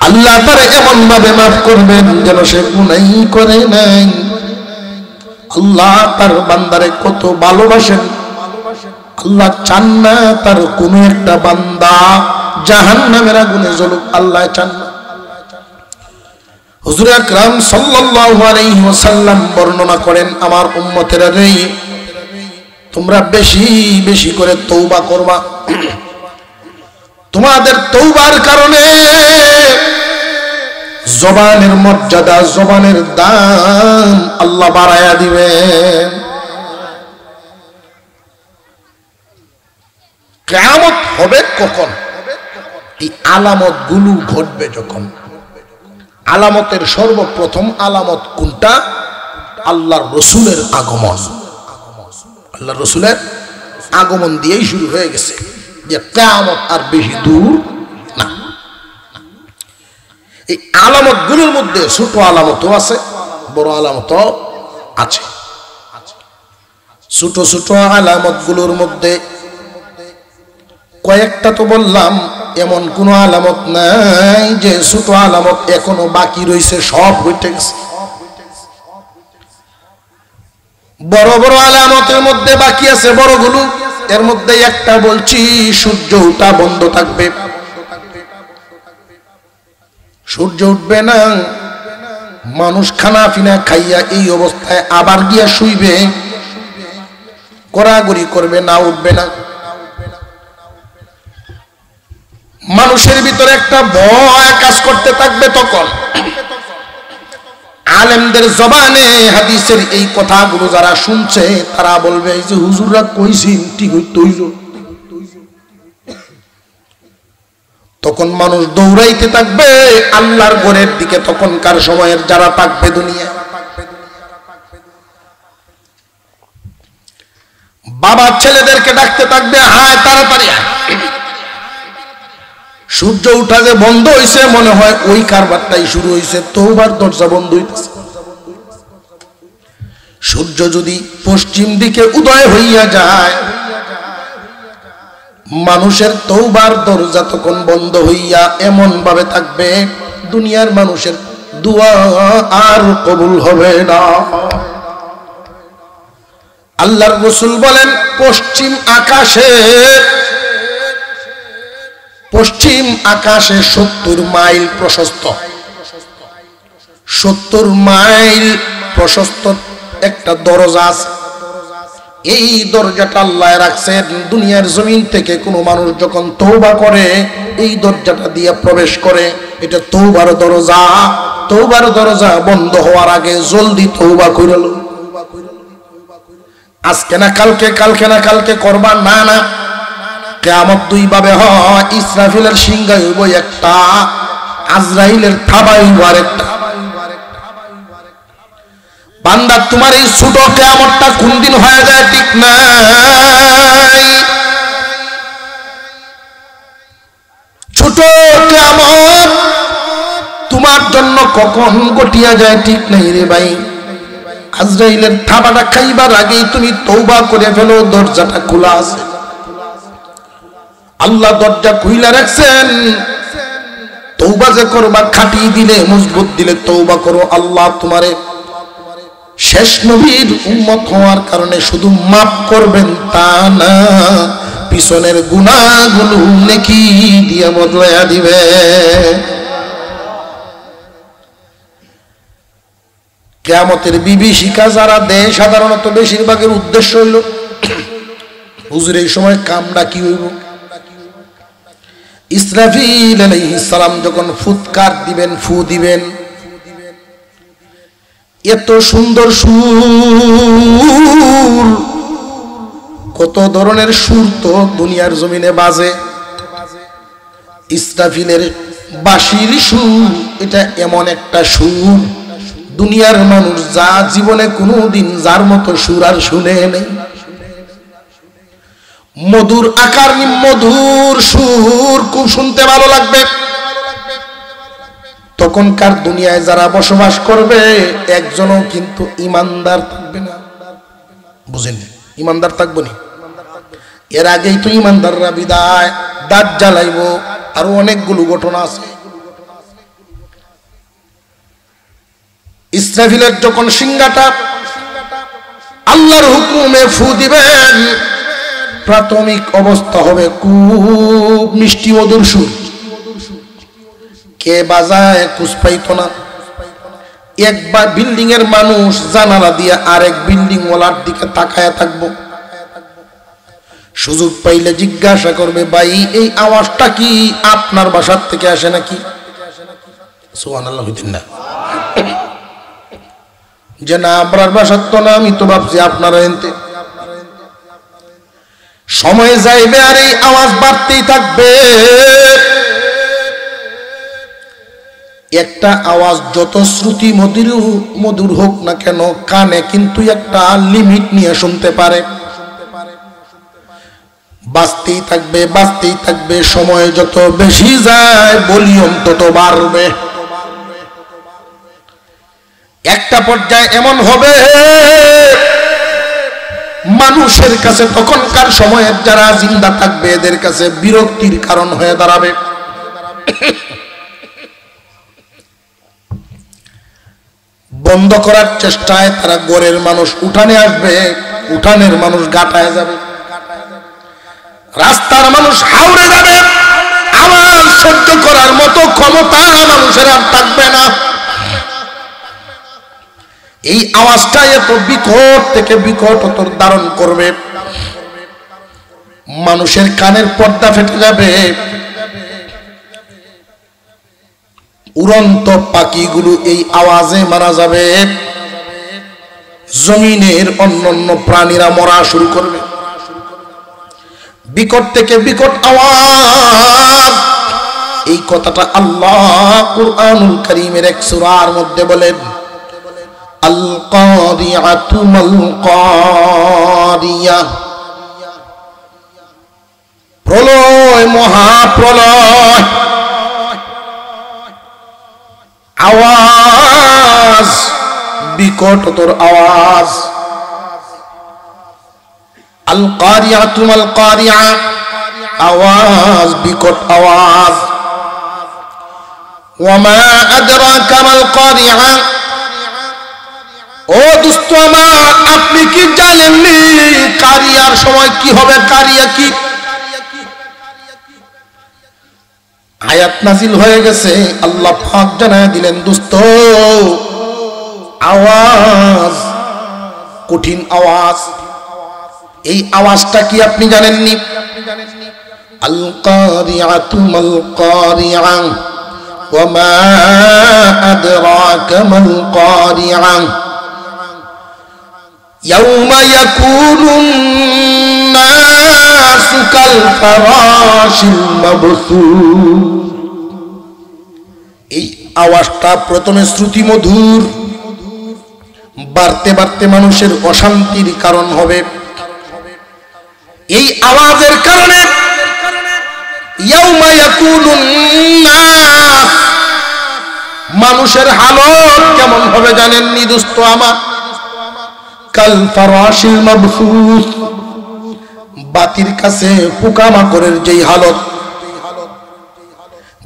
আল্লাহ তারে এমন ভাবে মাফ করবেন যেন সে গুনাহই করে নাই। আল্লাহ তার বান্দারে কত ভালোবাসেন, আল্লাহ চান না তার কোন একটা বান্দা জাহান্নামের আগুনে জ্বলুক, আল্লাহ চান না। হুজুর আকরাম সাল্লাল্লাহু আলাইহি ওয়াসাল্লাম বর্ণনা করেন, আমার উম্মতেরা রে তোমরা বেশি বেশি করে তওবা করবা। তোমাদের তওবার কারণে জবানের মর্যাদা, জবানের দাম আল্লাহ বাড়ায়া দিবেন। কিয়ামত হবে কখন? এই আলামত গুলো ঘটবে যখন। আলামতের সর্বপ্রথম আলামত কোনটা? আল্লাহর রসুলের আগমন। আল্লাহর রসুলের আগমন দিয়েই শুরু হয়ে গেছে যে কিয়ামত আর বেশি দূর না। এই আলামতগুলোর মধ্যে ছোট আলামতও আছে, বড় আলামতও আছে। ছোট ছোট আলামতগুলোর মধ্যে কয়েকটা তো বললাম, এমন কোন আলামত নাই যে ছোট আলামত এখনো বাকি রয়েছে, সব হইতে গেছে। বড় বড় আলামতের মধ্যে বাকি আছে বড়গুলো। এর মধ্যে একটা বলছি, সূর্য ওঠা বন্ধ থাকবে, সূর্য উঠবে না, মানুষ খানা পিনা খাইয়া এই অবস্থায় আবার গিয়া শুইবে, গড়াগড়ি করবে না, উঠবে না। মানুষের ভিতরে একটা ভয় কাজ করতে থাকবে। তখন আলেমদের জবানে হাদিসের এই কথাগুলো যারা শুনছে তারা বলবে, এই যে হুজুররা কইছেন ঠিক হইল। তখন মানুষ দৌড়াইতে থাকবে আল্লাহর ঘরের দিকে। তখনকার সময়ের যারা থাকবে দুনিয়ায়, বাবা ছেলেদেরকে ডাকতে থাকবে, হায় তাড়াতাড়ি আয়। সূর্য উঠা যে বন্ধ হইছে, মনে হয় ওই কারবারটাই শুরু হইছে, তওবার দরজা বন্ধ হইতেছে। সূর্য যদি পশ্চিম দিকে উদয় হইয়া যায়, মানুষের তওবার দরজা তখন বন্ধ হইয়া এমন ভাবে থাকবে দুনিয়ার মানুষের দোয়া আর কবুল হবে না। আল্লাহর রাসূল বলেন, পশ্চিম আকাশে 70 মাইল প্রশস্ত, 70 মাইল প্রশস্ত একটা দরজা আছে। এই দরজাটা আল্লাহ রাখছেন, দুনিয়ার জমিন থেকে কোনো মানুষ যখন তওবা করে এই দরজাটা দিয়ে প্রবেশ করে। এটা তওবার দরজা। তওবার দরজা বন্ধ হওয়ার আগে জলদি তওবা করে লো। আজকে না কালকে, কালকে না কালকে করবা না, না। কিয়ামত দুই ভাবে হয়, ইসরাফিলের সিংহা হইব একটা, আজরাইলের থাবা হইব আরেকটা। বান্দা, তোমার এই ছোট কিয়ামতটা কোন দিন হয়ে যায় ঠিক নাই। ছোট কিয়ামত তোমার জন্য কখন ঘটিয়া যায় ঠিক নাই রে ভাই। আজরাইলের থাবাটা খাইবার আগেই তুমি তওবা করে ফেলো, দরজাটা খোলা আছে। আল্লাহ দরজা খুইলা রাখছেন, তওবা যে করবা, খাটিয়ে দিলে, মজবুত দিলে তওবা করো, আল্লাহ তোমারে শেষ নবীর উম্মত হওয়ার কারণে শুধু মাফ করবেন তা না, পিছনের গুনাহগুলো নেকি দিয়ে বদলায়া দিবে। কিয়ামতের বিভীষিকা যারা দেয়, সাধারণত বেশিরভাগের উদ্দেশ্য হইল, হুজুর এই সময় কামটা কি হইব। ইসরাফিল আলাইহিস সালাম যখন ফুৎকার দিবেন, ফু দিবেন, এত সুন্দর সুর, কত ধরনের সুর তো দুনিয়ার জমিনে বাজে। ইসরাফিলের বাঁশির সুর, এটা এমন একটা সুর দুনিয়ার মানুষ যা জীবনে কোনোদিন যার মতো সুর আর শুনে নেই। মধুর আকার, মধুর সুর, খুব শুনতে ভালো লাগবে। তখনকার দুনিয়ায় যারা বসবাস করবে একজনও কিন্তু ইমানদার থাকবে না। বুঝেন, ইমানদার থাকবো না। এর আগেই তো ইমানদাররা বিদায়, দাঁত জ্বালাইব, আরো অনেকগুলো ঘটনা আছে। ইসরাফিলের যখন সিংহাটা আল্লাহর হুকুমে ফু দিবেন, প্রাথমিক অবস্থা হবে খুব মিষ্টি মধুর সুর। কে বাজায় খুঁজ পাইত না। একবার বিল্ডিং এর মানুষ জানালা দিয়ে আরেক বিল্ডিং ওয়ালার দিকে তাকায়া থাকবো। সুযোগ পাইলে জিজ্ঞাসা করবে, ভাই এই আওয়াজটা কি আপনার বাসার থেকে আসে নাকি? সুবহানাল্লাহ হইতেন না যে না, আপনার বাসার তো না, আমি তো ভাবছি আপনারা এনতে। সময় যাইবে আর এই আওয়াজ বাড়তেই থাকবে। একটা আওয়াজ যত শ্রুতি মধুর হোক না কেন, কানে কিন্তু একটা লিমিট নিয়ে শুনতে পারে। বাজতেই থাকবে, বাজতেই থাকবে। সময় যত বেশি যায় ভলিউম তত বাড়বে। একটা পর্যায়ে এমন হবে মানুষের কাছে তখনকার সময়ের যারা জিন্দা থাকবে এদের কাছে বিরক্তির কারণ হয়ে দাঁড়াবে। বন্ধ করার চেষ্টায় তারা গড়ের মানুষ উঠানে আসবে, উঠানের মানুষ গাটায় যাবে, রাস্তার মানুষ হাওড়ে যাবে। আওয়াজ সহ্য করার মতো ক্ষমতা মানুষের আর থাকবে না। এই আওয়াজটা এত বিকট থেকে বিকটতর ধারণ করবে, মানুষের কানের পর্দা ফেটে যাবে, উড়ন্ত পাখিগুলো এই আওয়াজে মারা যাবে, জমিনের অন্যান্য প্রাণীরা মরা শুরু করবে। বিকট থেকে বিকট আওয়াজ, এই কথাটা আল্লাহ কুরআনুল কারীমের এক সূরার মধ্যে বলেন, আল কারিআতু মাল কারিয়া, প্রলয়, মহাপ্রলয়। আওয়াজ বিকটতর আওয়াজ। আল কারিআতু মাল কারিয়া, আওয়াজ বিকট আওয়াজ। ওয়া মা আদরাকা মাল কারিয়া, ও দোস্ত আমার আপনি কি জানেননি কারিয়ার সময় কি হবে? কারিয়া কি? আয়াত নাজিল হয়ে গেছে, আল্লাহ পাক জানায় দিলেন, দোস্ত আওয়াজ, কঠিন আওয়াজ। এই আওয়াজটা কি আপনি জানেননি? আল কারিআতু মাল কারিআ ওয়া মা আদরাকা মাল কারিআ ইয়াউমা ইয়াকুনুন নাসু কাল ফারাশিল মাবসুস। এই আওয়াজটা প্রথমে শ্রুতি মধুর, বাড়তে বাড়তে মানুষের অশান্তির কারণ হবে। এই আওয়াজের কারণে ইয়াউমা ইয়াকুনুন নাস, মানুষের হালত কেমন হবে জানেননি দোস্ত আমার? কাল ফারাশিল মাবসুস, বাতির কাছে পোকামাকড়ের যেই হালত,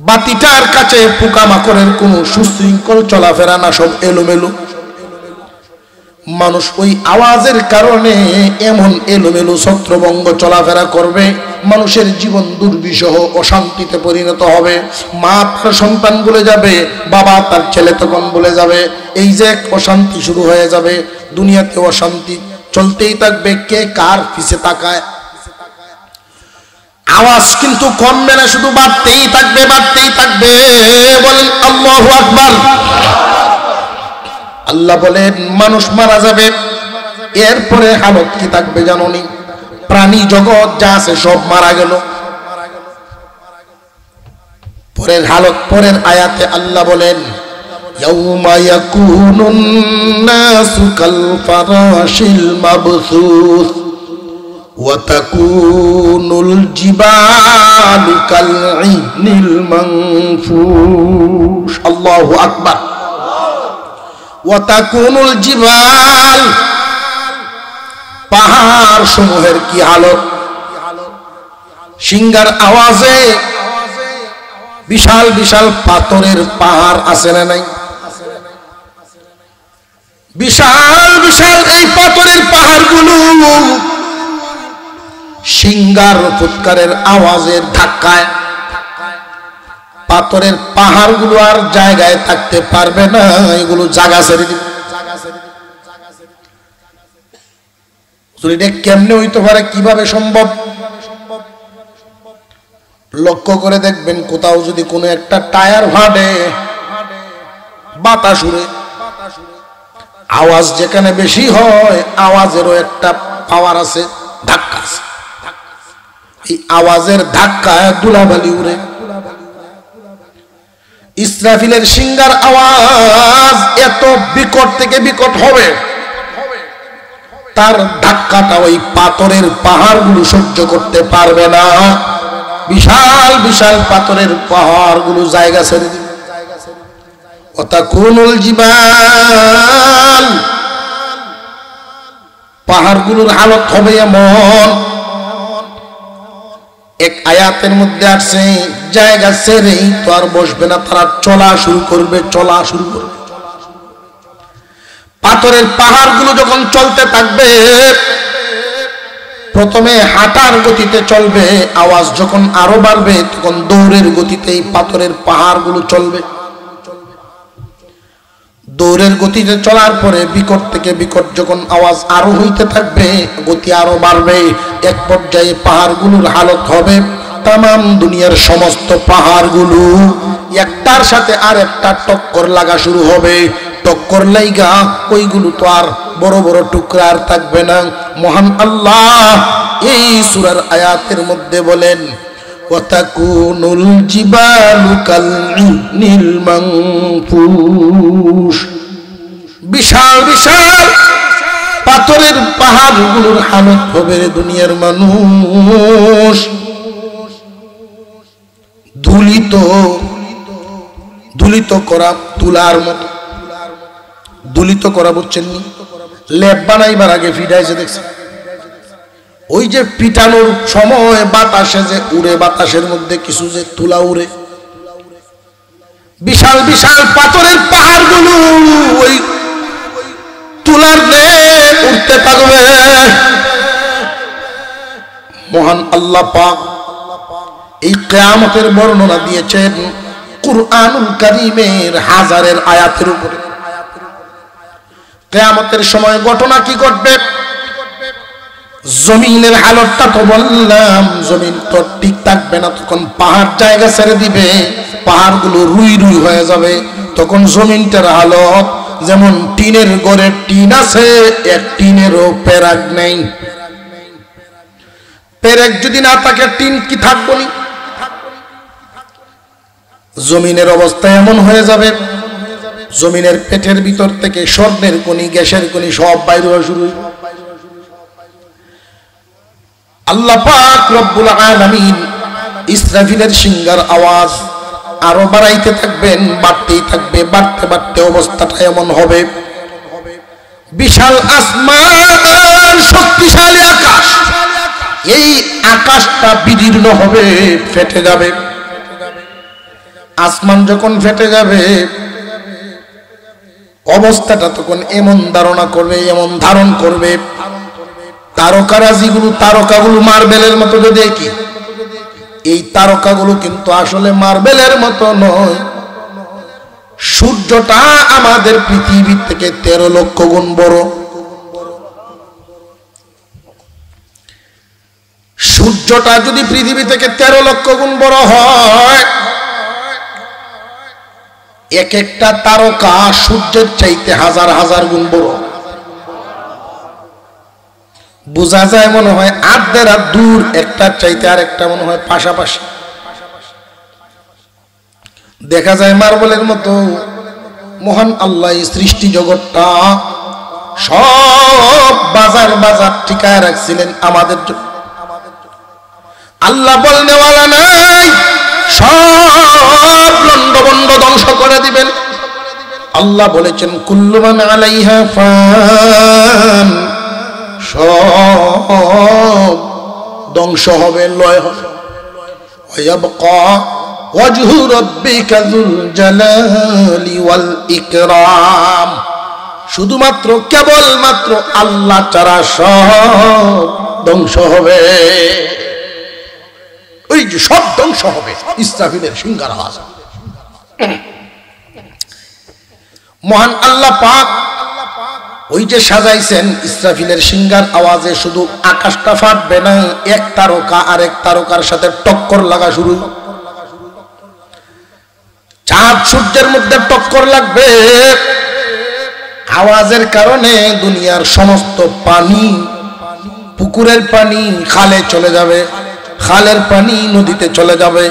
বাতিটার কাছে পোকামাকড়ের কোনো সুশৃঙ্খল চলাফেরা না, সব এলোমেলো। মানুষ ওই আওয়াজের কারণে এমন এলোমেলো ছত্রভঙ্গ চলাফেরা করবে, মানুষের জীবন দুর্বিষহ অশান্তিতে পরিণত হবে। মা তার সন্তান বলে যাবে, বাবা তার ছেলে তখন বলে যাবে। এই যে অশান্তি শুরু হয়ে যাবে, দুনিয়াতে অশান্তি চলতেই থাকবে। কে কার পিছে তাকায়? আওয়াজ কিন্তু কমবে না, শুধু বাড়তেই থাকবে, বাড়তেই থাকবে। বলেন আল্লাহু আকবার। আল্লাহ বলেন মানুষ মারা যাবে, এরপরে হালত কি থাকবে জানোনি? প্রাণী জগৎ যা আছে সব মারা গেল। পরের হালত, পরের আয়াতে আল্লাহ বলেন ইয়াউমা ইয়াকুনুন নাসু কাল ফারাশিল মাবসুস ওয়া তাকুনুল জিবালু কাল ইহনিল মানফুশ। আল্লাহু আকবার। ওয়া তাকুনুল জিবাল, পাহাড় সমূহের কি হালত? সিংহার আওয়াজে বিশাল বিশাল পাথরের পাহাড় আছে না নাই? বিশাল বিশাল এই পাথরের পাহাড়গুলো সিংহার ফুৎকারের আওয়াজের ধাক্কায় পাথরের পাহাড়গুলো আর জায়গায় থাকতে পারবে না, এগুলো জায়গা ছেড়ে দিবে। এটা কেমনে হইতে পারে? কিভাবে সম্ভব? লক্ষ্য করে দেখবেন, কোথাও যদি কোনো একটা টায়ার ফাটে, বাতাস উড়ে, আওয়াজ যেখানে বেশি হয় আওয়াজেরও একটা পাওয়ার আছে, ধাক্কা আছে। এই আওয়াজের ধাক্কায় ধুলাবালি উড়ে। ইসরাফিলের সিংহার আওয়াজ এত বিকট থেকে বিকট হবে, তার ধাক্কাটা ওই পাথরের পাহাড়গুলো সহ্য করতে পারবে না। বিশাল বিশাল পাথরের পাহাড়গুলো জায়গা ছেড়ে দিবে। ওয়াতাকুনুল জিবাল, পাহাড়গুলোর হালত হবে এমন। এক আয়াতের মধ্যে আছে জায়গা ছেড়েই তো আর বসবে না, তারা চলা শুরু করবে। পাথরের পাহাড়গুলো যখন চলতে থাকবে, প্রথমে হাঁটার গতিতে চলবে, আওয়াজ যখন আরো বাড়বে তখন দৌড়ের গতিতেই পাথরের পাহাড়গুলো চলবে। দৌড়ের গতিতে চলার পরে বিকট থেকে বিকট যখন আওয়াজ আরো হইতে থাকবে, গতি আরো বাড়বে, এক পর্যায়ে পাহাড়গুলোর হালত হবে তামাম দুনিয়ার সমস্ত পাহাড়গুলো একটার সাথে আর একটা টক্কর লাগা শুরু হবে। টক্কর লাইগা ওইগুলো তো আর বড় বড় টুকরা আর থাকবে না। মহান আল্লাহ এই সূরার আয়াতের মধ্যে বলেন ওয়াতাকুনুল জিবালু কালইহনিল মানফুশ, বিশাল বিশাল পাথরের পাহাড়গুলোর হালত হবে রে দুনিয়ার মানুষ ধুলিত করা তুলার মতো। ধুলিত করা বুঝছেন নি? লেপ বানাইবার আগে ফিটাইছে দেখছেন? ওই যে পিটানোর সময় বাতাসে যে উড়ে, বাতাসের মধ্যে কিছু যে তুলা উড়ে, বিশাল বিশাল পাথরের পাহাড়গুলো ওই তুলার উঠতে থাকবে। মহান আল্লাহ পাক এই কিয়ামতের বর্ণনা দিয়েছেন কুরআনুল কারীমের হাজারের আয়াতের উপরে। কিয়ামতের সময় ঘটনা কি ঘটবে? জমিনের হালতটা তো বললাম, জমিন তো ঠিক থাকবে না, তখন পাহাড় জায়গা ছেড়ে দিবে, পাহাড়গুলো রুই রুই হয়ে যাবে। তখন জমিনটার হালত যেমন টিনের ঘরের টিন আছে, এক টিনেরও পেরাক নেই। পেরেক যদি না থাকে টিন কি থাকবো নি? জমিনের অবস্থা এমন হয়ে যাবে, জমিনের পেটের ভিতর থেকে স্বর্ণের খনি, গ্যাসের খনি সব বাইরে হওয়া শুরু। আল্লাহ পাক রব্বুল আলামিন ইসরাফিলের সিংহার আওয়াজ আরো বাড়াইতে থাকবেন, বাড়তেই থাকবে, বাড়তে বাড়তে অবস্থাটা এমন হবে, বিশাল আসমান, শক্তিশালী আকাশ, এই আকাশটা বিদীর্ণ হবে, ফেটে যাবে। আসমান যখন ফেটে যাবে, অবস্থাটা তখন এমন ধারণ করবে, তারকারাজিগুলো, তারকাগুলো মার্বেলের মতো যদি দেখি, এই তারকাগুলো কিন্তু আসলে মার্বেলের মতো নয়। সূর্যটা আমাদের পৃথিবীর থেকে 13 লক্ষ গুণ বড়। সূর্যটা যদি পৃথিবী থেকে 13 লক্ষ গুণ বড় হয়, এক একটা তারকা সূর্যের চাইতে হাজার হাজার গুণ বড়। বোঝা যায় মনে হয় আধের হাত দূর, একটার চাইতে আর একটা মনে হয় পাশাপাশি। দেখা যায় মার্বেলের মতো। মহান আল্লাহ সৃষ্টি জগৎটা সব বাজার বাজার ঠিকায় রাখছিলেন আমাদের জন্য। আল্লাহ বলনেওয়ালা নাই, সব লন্ডভন্ড ধ্বংস করে দিবেন। আল্লাহ বলেছেন কুল্লু মান আলাইহা ফান, সব ধ্বংস হবে, লয় হবে। ওয়ায়াবকা ওয়াজহু রাব্বিকা যুল জালালি ওয়াল ইকরাম, শুধুমাত্র কেবলমাত্র আল্লাহ ছাড়া সব ধ্বংস হবে। ওই যে সব ধ্বংস হবে, ইসরাফিলের সিংহার আওয়াজ। মহান আল্লাহ পাক ওই যে সাজাইছেন, ইসরাফিলের সিংহার আওয়াজে শুধু আকাশটা ফাটবে না, এক তারকা আরেক তারকার সাথে টক্কর লাগা শুরু। চাঁদ সূর্যের মধ্যে টক্কর লাগবে। আওয়াজের কারণে দুনিয়ার সমস্ত পানি, পুকুরের পানি খালে চলে যাবে, খালের পানি নদীতে চলে যাবে,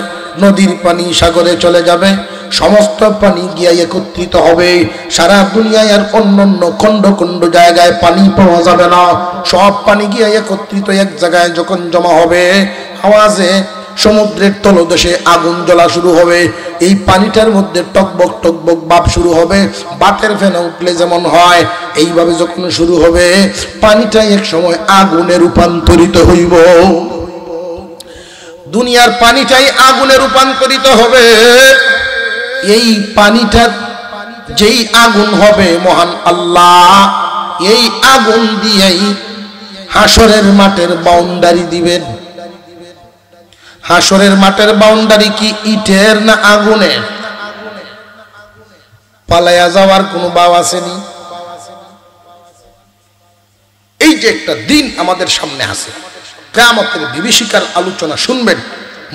নদীর পানি সাগরে চলে যাবে, সমস্ত পানি গিয়ে একত্রিত হবে। সারা দুনিয়ায় আর অন্য খন্ড খন্ড জায়গায় পানি পাওয়া যাবে না, সব পানি গিয়ে একত্রিত এক জায়গায় যখন জমা হবে, আওয়াজে সমুদ্রের তলদেশে আগুন জ্বলা শুরু হবে। এই পানিটার মধ্যে টকবক টকবক ভাব শুরু হবে, বাতের ফেনা উঠলে যেমন হয় এইভাবে যখন শুরু হবে পানিটা এক সময় আগুনে রূপান্তরিত হইব। দুনিয়ার পানিটাই আগুনে রূপান্তরিত হবে। এই পানিটা যেই আগুন হবে মহান আল্লাহ এই আগুন দিয়েই হাসরের মাঠের বাউন্ডারি দিবেন। হাসরের মাঠের বাউন্ডারি কি ইটের না আগুনের? পালায়া যাওয়ার কোনো ভাব আসেনি। এই যে একটা দিন আমাদের সামনে আছে, কিয়ামতের বিভীষিকার আলোচনা শুনবেন।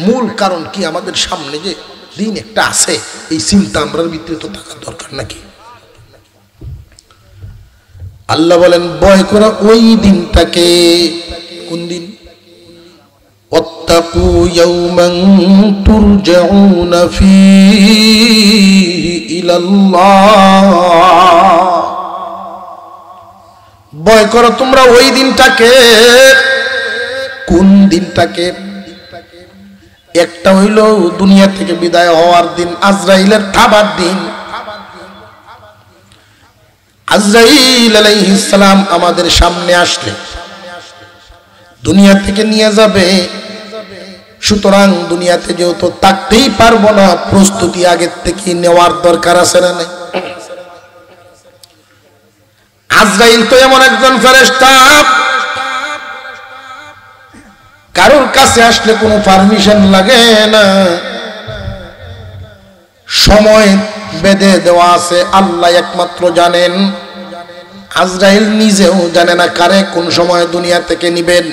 মূল কারণ কি? আমাদের সামনে যে দিন একটা আছে এই চিন্তা আমরার ভিতরে তো থাকা দরকার নাকি? আল্লাহ বলেন ভয় করা ওই দিনটাকে। কোন দিন? ওয়াত্তাকু ইয়াওমান তুরজাউনা ফীহি ইলাল্লাহ। ভয় করো তোমরা ওই দিনটাকে। কোন দিনটাকে? একটা হইল দুনিয়া থেকে বিদায় হওয়ার দিন, আজরাইলের খাবার দিন। আজরাইল আলাইহিস সালাম আমাদের সামনে আসলে দুনিয়া থেকে নিয়ে যাবে। সুতরাং দুনিয়াতে যেহেতু থাকতেই পারবো না, প্রস্তুতি আগের থেকে নেওয়ার দরকার আছে না নাই? আজরাইল তো এমন একজন ফেরেশতা, কারোর কাছে আসলে কোনো পারমিশন লাগে না, সময় বেঁধে দেওয়া আছে, আল্লাহ একমাত্র জানেন। আজরাইল নিজেও জানে না কারে কোন সময় দুনিয়া থেকে নিবেন।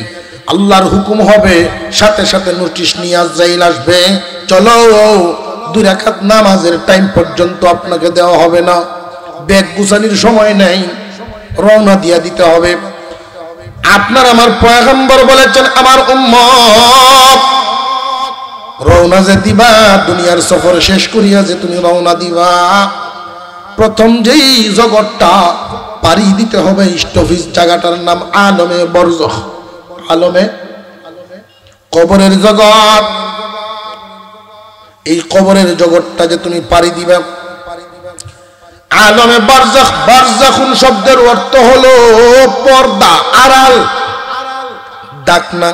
আল্লাহর হুকুম হবে, সাথে সাথে নোটিশ নিয়ে আজরাইল আসবে, চলো 2 রাকাত নামাজের টাইম পর্যন্ত আপনাকে দেওয়া হবে না, ব্যাগ গুছানির সময় নেই, রওনা দিয়া দিতে হবে। আপনার আমার পয়গম্বর বলেছেন আমার উম্মত রওনা যে দিবা, দুনিয়ার সফর শেষ করিয়া যে তুমি রওনা দিবা, প্রথম যেই জগৎটা পাড়ি দিতে হবে স্টপিজ জায়গাটার নাম আলমে বরজখ। আলমে কবরের জগৎ। এই কবরের জগৎটা যে তুমি পাড়ি দিবা, আলমে বারজাখ। বারজাখুন শব্দের অর্থ হলো পর্দা, আড়াল, ডাকনা।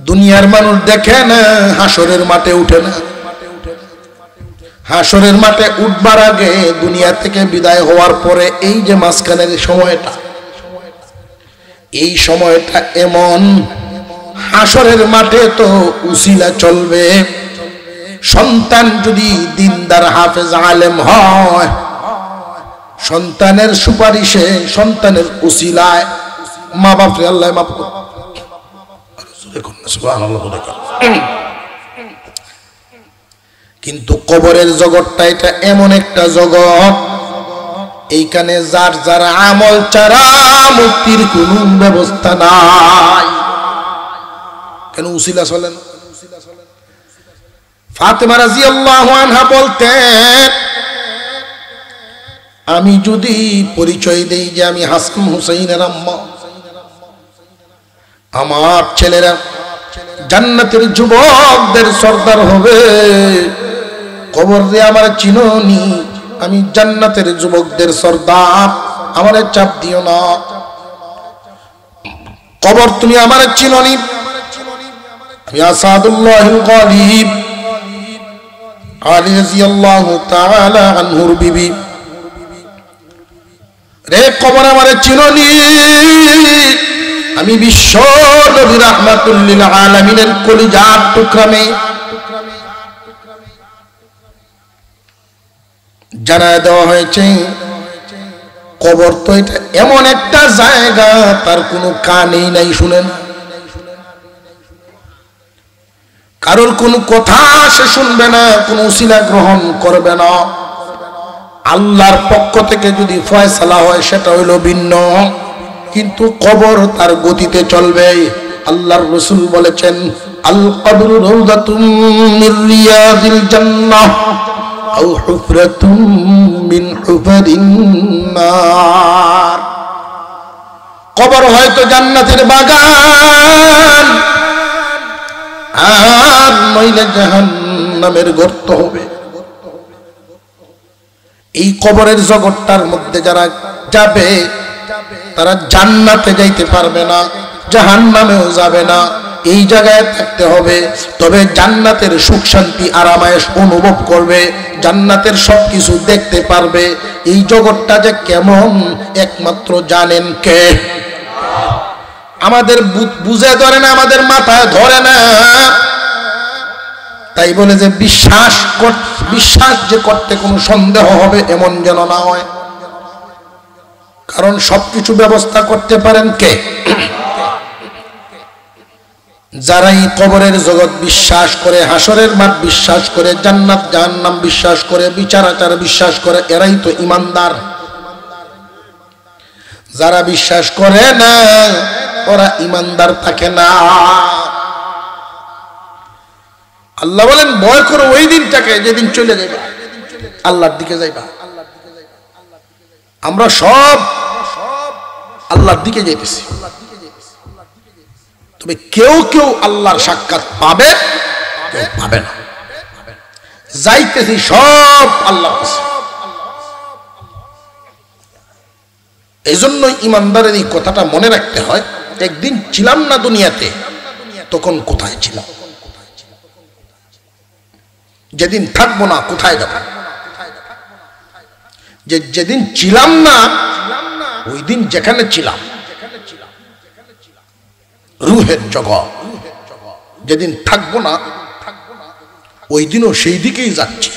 দুনিয়ার মানুষ দেখে না, হাসরের মাঠে উঠে না। হাসরের মাঠে উঠবার আগে, দুনিয়া থেকে বিদায় হওয়ার পরে এই যে মাঝখানের সময়টা, এই সময়টা এমন, হাসরের মাঠে তো উসিলা চলবে। সন্তান যদি দিনদার হাফেজ আলেম হয়, সন্তানের সুপারিশে, সন্তানের উসিলায় মা বাপরে আল্লাহ মাফ করুন। কিন্তু কবরের জগৎটা এটা এমন একটা জগৎ, এইখানে যার যার আমল ছাড়া মুক্তির কোনো ব্যবস্থা নাই। কেন? উসিলা চলে না। ফাতেমা রাদিয়াল্লাহু আনহা বলতেন, আমি যদি পরিচয় দেই যে আমি হাসান হুসাইনের আম্মা, আমার ছেলেরা জান্নাতের যুবকদের সর্দার হবে। কবরে আমার চিনোনি, আমি জান্নাতের যুবকদের সর্দার, আমারে চাপ দিও না। কবর তুমি আমারে চিনোনি, আমি আসাদুল্লাহিল গালিব আলী রাদিয়াল্লাহু তাআলা আনহুর বিবি। রে কবর আমারে চিনোনি, আমি বিশ্ব নবী রাহমাতুল লিল আলামিনের কলিজার টুকরা মেয়ে। জানায় দেওয়া হয়েছে কবর তো এটা এমন একটা জায়গা, তার কোনো কানেই নাই, শুনেন কারোর কোনো কথা সে শুনবে না, কোনো উসিলা গ্রহণ করবে না। আল্লাহর পক্ষ থেকে যদি ফয়সালা হয় সেটা হইল ভিন্ন, কিন্তু কবর তার গতিতে চলবে। আল্লাহর রাসূল বলেছেন, আল কবরু রাউযাতুম মির রিয়াদিল জান্নাহ আও হুফরাতুম মিন হুফারিন নার। কবর হয়তো জান্নাতের বাগান, আর নইলে জাহান্নাম জাহান্নামের গর্ত হবে। এই কবরের জগৎটার মধ্যে যারা যাবে তারা জান্নাতে যাইতে পারবে না, জাহান্নামেও যাবে না, এই জায়গায় থাকতে হবে। তবে জান্নাতের সুখ শান্তি আরামায়েশ অনুভব করবে, জান্নাতের সবকিছু দেখতে পারবে। এই জগৎটা যে কেমন একমাত্র জানেন কে? আমাদের বুঝে ধরে না, আমাদের মাথায় ধরে না। তাই বলে যে বিশ্বাস যে করতে কোনো সন্দেহ হবে এমন যেন না হয়, কারণ সবকিছু ব্যবস্থা করতে পারেন কে? যারা এই কবরের জগৎ বিশ্বাস করে, হাসরের মাঠ বিশ্বাস করে, জান্নাত জাহান্নাম বিশ্বাস করে, বিচার আচার বিশ্বাস করে, এরাই তো ইমানদার। যারা বিশ্বাস করে না ওরা ইমানদার থাকে না। আল্লাহ বলেন ভয় করো ওই দিনটাকে যেদিন চলে যাইবা, আল্লাহর দিকে যাইবা। আমরা সব আল্লাহর দিকে যাইতেছি, তবে কেউ কেউ আল্লাহর সাক্ষাৎ পাবে, কেউ পাবে না। যাইতেছি সব আল্লাহর কাছে। এই জন্য ইমানদারের এই কথাটা মনে রাখতে হয়, একদিন ছিলাম না দুনিয়াতে, তখন কোথায় ছিলাম? যেদিন থাকবো না কোথায় যাব? যেদিন ছিলাম না ওই দিন যেখানে ছিলাম রুহের জগৎ, যেদিন থাকবো না ওই দিনও সেই দিকেই যাচ্ছি,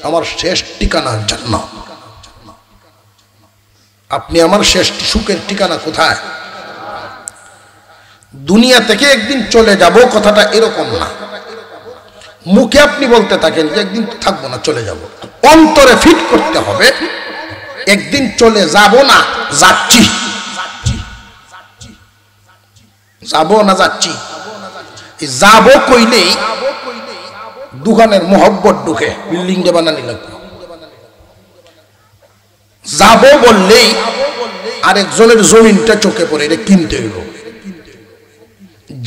আমার শেষ ঠিকানা জান্নাত। আপনি আমার শেষ সুখের ঠিকানা কোথায়? দুনিয়া থেকে একদিন চলে যাব কথাটা এরকম না। মুখে আপনি বলতে থাকেন যে একদিন থাকবো না চলে যাব, অন্তরে ফিট করতে হবে একদিন চলে যাব না যাচ্ছি, যাব না যাচ্ছি। যাব কইলেই দোকানের মোহব্বত ঢুকে, বিল্ডিংটা বানানি লাগবে। যাব বললেই আরেকজনের জমিনটা চোখে পড়ে, এটা কিনতে হইব।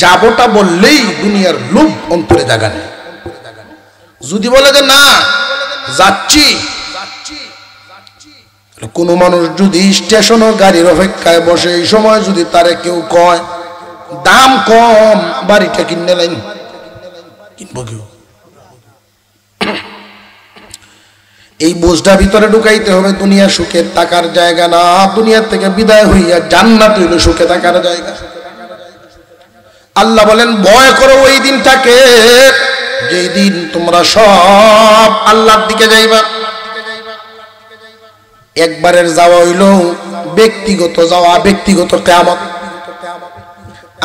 যাবটা বললেই দুনিয়ার লোভ অন্তরে জায়গা নেই। যদি বলে যে না যাচ্ছি, কোন মানুষ যদি স্টেশন গাড়ির অপেক্ষায় বসে, এই সময় যদি তারে কেউ কয় দাম কম বাড়িটা কিনে লাইন, কিনবো কেউ? এই বোঝটা ভিতরে ঢুকাইতে হবে, দুনিয়া সুখে থাকার জায়গা না, দুনিয়া থেকে বিদায় হইয়া জান্নাত হইল সুখে থাকার জায়গা। আল্লাহ বলেন ভয় করো ওই দিনটাকে যেই দিন তোমরা সব আল্লাহর দিকে যাইবা। একবারের যাওয়া হইল ব্যক্তিগত যাওয়া, ব্যক্তিগত কিয়ামত।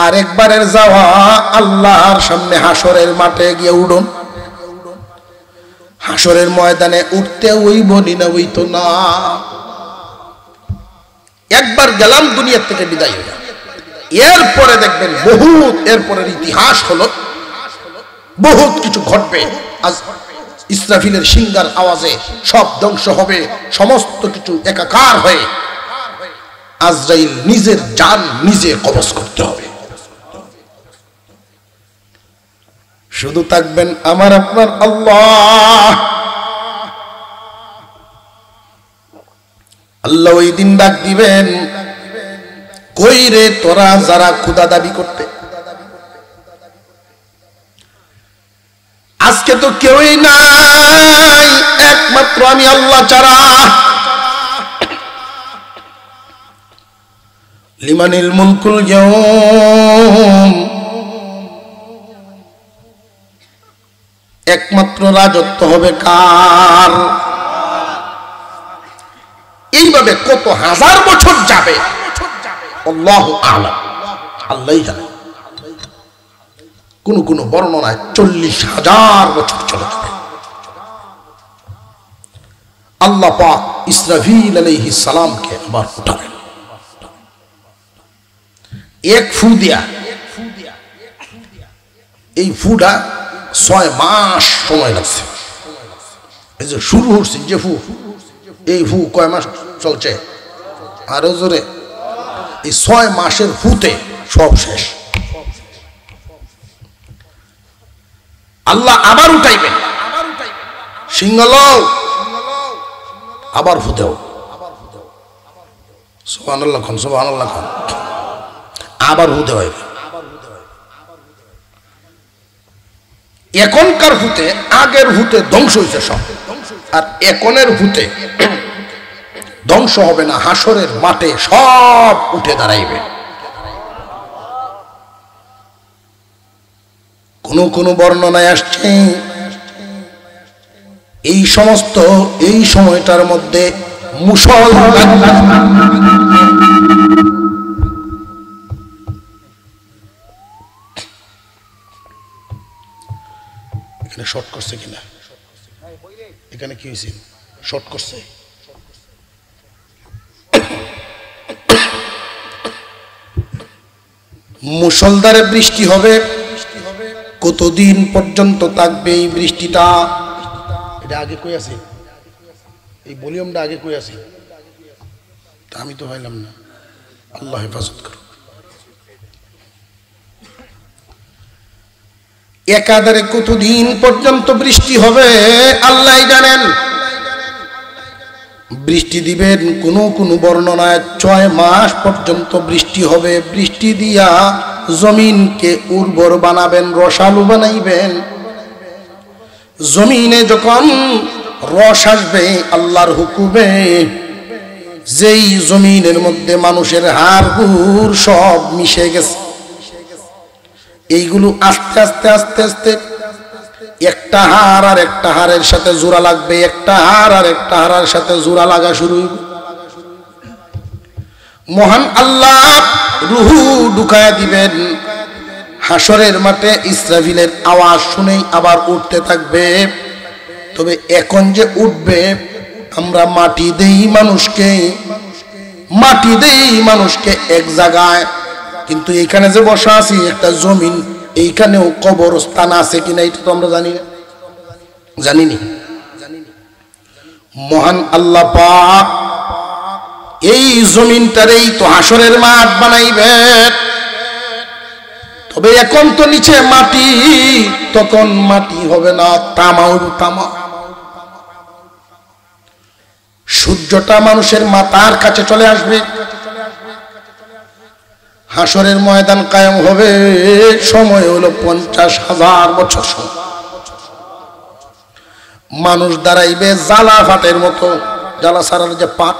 আর একবারের যাওয়া আল্লাহর সামনে হাসরের মাঠে গিয়ে উঠুন। হাসরের ময়দানে উঠতে ওই বলি না ওই তো না, একবার গেলাম দুনিয়া থেকে বিদায় হইয়া, এরপরে দেখবেন বহুত, এরপরের ইতিহাস হলো বহুত কিছু ঘটবে। আজ ইসরাফিলের সিংহার আওয়াজে সব ধ্বংস হবে, সমস্ত কিছু একাকার হয়ে আজরাইল নিজের জান নিজে কবজ করতে হবে। শুধু থাকবেন আমার আপনার আল্লাহ। আল্লাহ ওই দিন ডাক দিবেন, কই রে তোরা যারা খোদা দাবি করতে, আজকে তো কেউই নাই একমাত্র আমি আল্লাহ ছাড়া। লিমানিল মুলকুল ইয়াউম, একমাত্র রাজত্ব হবে কার? এইভাবে কত হাজার বছর যাবে আল্লাহু আ'লাম, আল্লাহই জানে। কোন কোন বর্ণনায় 40,000 বছর চলে যাবে। আল্লাহ পাক ইসরাফিল আলাইহিস সালামকে আবার উঠাবেন, এক ফু দিয়া। এই ফুটা 6 মাস সময় লাগছে। এই যে শুরু হচ্ছে যে ফু, এই ফু কয় মাস চলছে? আরো জোরে, এই 6 মাসের ফুতে সব শেষ। আল্লাহ আবার উঠাইবেন, সিংহল আবার ফুতেও সুবহানাল্লাহ খান, সুবহানাল্লাহ খান, আবার ফুতে হয়। এখনকার ভূতে আগের ভূতে ধ্বংস হয়েছে সব, আর এখনের ভূতে ধ্বংস হবে না, হাসরের মাঠে সব উঠে দাঁড়াইবে। কোন কোন বর্ণনায় আসছে এই সমস্ত এই সময়টার মধ্যে মুসলমান এখানে শর্ট করছে কিনা, এখানে কি হয়েছে শর্ট করছে। মুষলধারে বৃষ্টি হবে, কতদিন পর্যন্ত থাকবে এই বৃষ্টিটা? এটা আগে কই আছে, এই ভলিউমটা আগে কই আছে, তা আমি তো পাইলাম না। আল্লাহ হেফাজত করুন। একাধারে কতদিন পর্যন্ত বৃষ্টি হবে আল্লাহ জানেন। বৃষ্টি দিবেন কোন কোন বর্ণনায় 6 মাস পর্যন্ত বৃষ্টি হবে। বৃষ্টি দিয়া জমিনকে উর্বর বানাবেন, রসালু বানাইবেন। জমিনে যখন রস আসবে আল্লাহর হুকুমে, যেই জমিনের মধ্যে মানুষের হাড় গুড় সব মিশে গেছে, এইগুলো আস্তে আস্তে আস্তে আস্তে একটা হাড় আর একটা হাড়ের সাথে জোড়া লাগবে, একটা হাড় আর একটা হাড়ের সাথে জোড়া লাগা শুরু হইবে। মহান আল্লাহ রুহু ঢুকায়া দিবেন। হাসরের মাঠে ইসরাফিলের আওয়াজ শুনেই আবার উঠতে থাকবে। তবে এখন যে উঠবে, আমরা মাটি দেই মানুষকে, মাটি দেই মানুষকে এক জায়গায়, কিন্তু এইখানে যে বসা আছি একটা জমিন, এইখানেও কবরস্থান আছে কিনা এটা তো আমরা জানি না, জানিনি। মহান আল্লাহ পাক এই জমিনটারেই তো হাসরের মাঠ বানাইবে। তবে এখন তো নিচে মাটি, তখন মাটি হবে না, তামা হইব, তামা। সূর্যটা মানুষের মাথার কাছে চলে আসবে। হাসরের ময়দান কায়েম হবে, সময় হলো 50,000 বছর। মানুষ দাঁড়াইবে জ্বালা ফাটের মতো, জ্বালা সারার যে পাট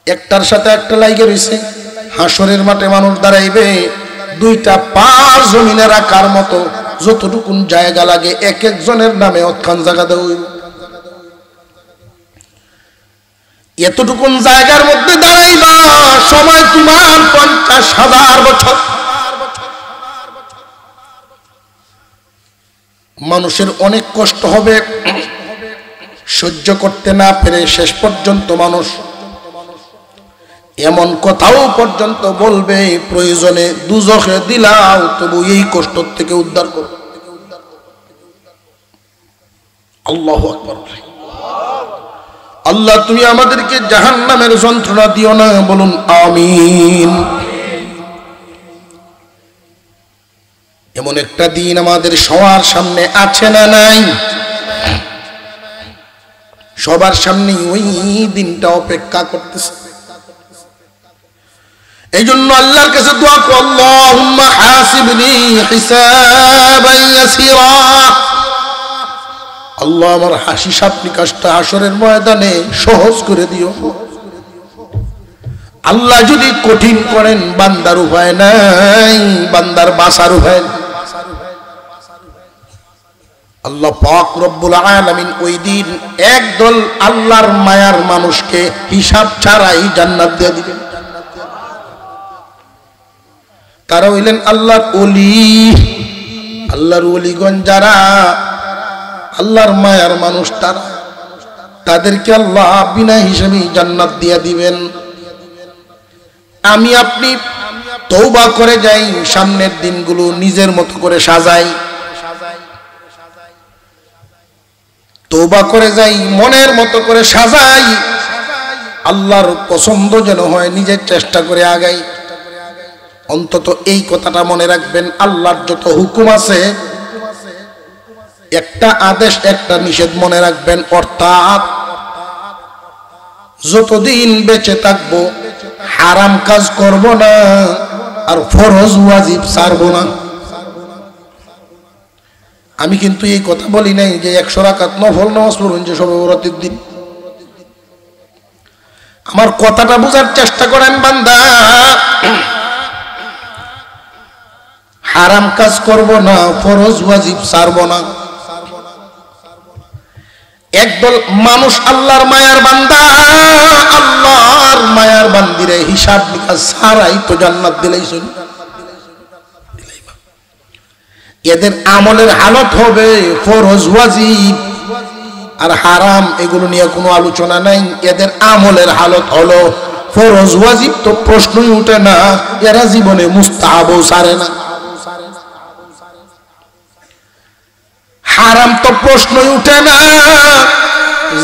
একটার সাথে একটা লাইগে রয়েছে। হাসরের মাঠে মানুষ দাঁড়াইবে, 2টা পা জমিনে রাখার মতো, যতটুকুন জায়গা লাগে এক একজনের নামে অতখান জায়গা দেওয়া। এতটুকুন জায়গার মধ্যে দাঁড়াইবা, সময় তোমার 50,000 বছর। মানুষের অনেক কষ্ট হবে, সহ্য করতে না পেরে শেষ পর্যন্ত মানুষ এমন কথাও পর্যন্ত বলবে, প্রয়োজনে দুজখে দিলাও তবু এই কষ্ট থেকে উদ্ধার করো। আল্লাহু আকবার। আল্লাহ তুমি আমাদেরকে জাহান্নামের যন্ত্রণা দিও না, বলুন আমিন। এমন একটা দিন আমাদের সবার সামনে আছে না নাই? সবার সামনে ওই দিনটা অপেক্ষা করতেছে। এই জন্য আল্লাহর কাছে দোয়া করো, আল্লাহুম্মা হাসিবনি হিসাবান ইয়াসিরা। আল্লাহ আমার হিসাব নিকাশটা হাসরের ময়দানে সহজ করে দিও। আল্লাহ যদি কঠিন করেন, বান্দার উপায় নাই, বান্দার বাঁচার উপায় নাই। আল্লাহ পাক রব্বুল আলামিন ওই দিন একদল আল্লাহর মায়ার মানুষকে হিসাব ছাড়াই জান্নাত দিয়ে দিবেন। তারা হইলেন আল্লাহর ওলি। আল্লাহর ওলিগণ যারা, আল্লাহর মায়ার মানুষ তারা, তাদেরকে আল্লাহ বিনা হিসাবে জান্নাত দিয়ে দিবেন। আমি আপনি তওবা করে যাই, সামনের দিনগুলো নিজের মতো করে সাজাই, তওবা করে যাই, মনের মতো করে সাজাই, আল্লাহর পছন্দ যেন হয়, নিজের চেষ্টা করে আগাই। অন্তত এই কথাটা মনে রাখবেন, আল্লাহর যত হুকুম আছে একটা আদেশ একটা নিষেধ মনে রাখবেন, অর্থাৎ যতদিন বেঁচে থাকবো হারাম কাজ করব না আর ফরজ ওয়াজিব ছাড়ব না। আমি কিন্তু এই কথা বলি নাই যে 100 রাকাত নফল নামাজ পড়ুন যে শবে বরাতের দিন। আমার কথাটা বোঝার চেষ্টা করেন বান্দা। হারাম কাজ করব না, ফরজ ওয়াজিব ছাড়ব না। একদল মানুষ আল্লাহর মায়ার বান্দা, আল্লাহর মায়ার বান্দিরে হিসাব নিকাশ ছাড়াই তো জান্নাত দিলেই চলে। এদের আমলের হালত হবে ফরজ ওয়াজিব আর হারাম, এগুলো নিয়ে কোনো আলোচনা নাই। এদের আমলের হালত হলো ফরজ ওয়াজিব তো প্রশ্নই উঠে না, এরা জীবনে মুস্তাহাবও ছাড়ে না। হারাম তো প্রশ্নই উঠে না,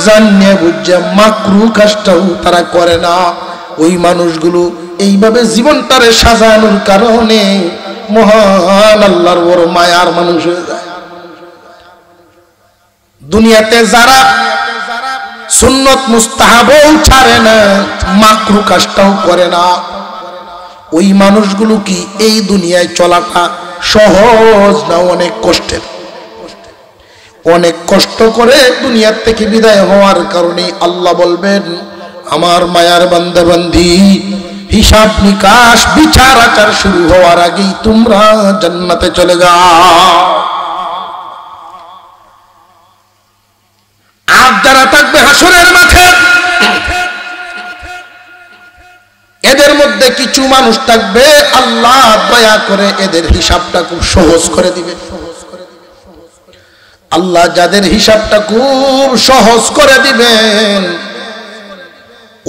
জানিয়ে বুঝে মাকরু কাজটাও তারা করে না। ওই মানুষগুলো এইভাবে জীবনটারে সাজানোর কারণে মহান আল্লাহর বড় মায়ার মানুষ হয়ে যায়। দুনিয়াতে যারা সুন্নত মুস্তাহাবও ছাড়ে না, মাকরু কাজটাও করে না, ওই মানুষগুলো কি এই দুনিয়ায় চলাটা সহজ না অনেক কষ্টের? অনেক কষ্ট করে দুনিয়ার থেকে বিদায় হওয়ার কারণে আল্লাহ বলবেন, আমার মায়ার বান্দা বান্দি, হিসাব নিকাশ বিচার আচার শুরু হওয়ার আগেই তোমরা জান্নাতে চলে যাও। আর যারা থাকবে হাসরের মাঠে, এদের মধ্যে কিছু মানুষ থাকবে আল্লাহ দয়া করে এদের হিসাবটা খুব সহজ করে দিবে। আল্লাহ যাদের হিসাবটা খুব সহজ করে দিবেন,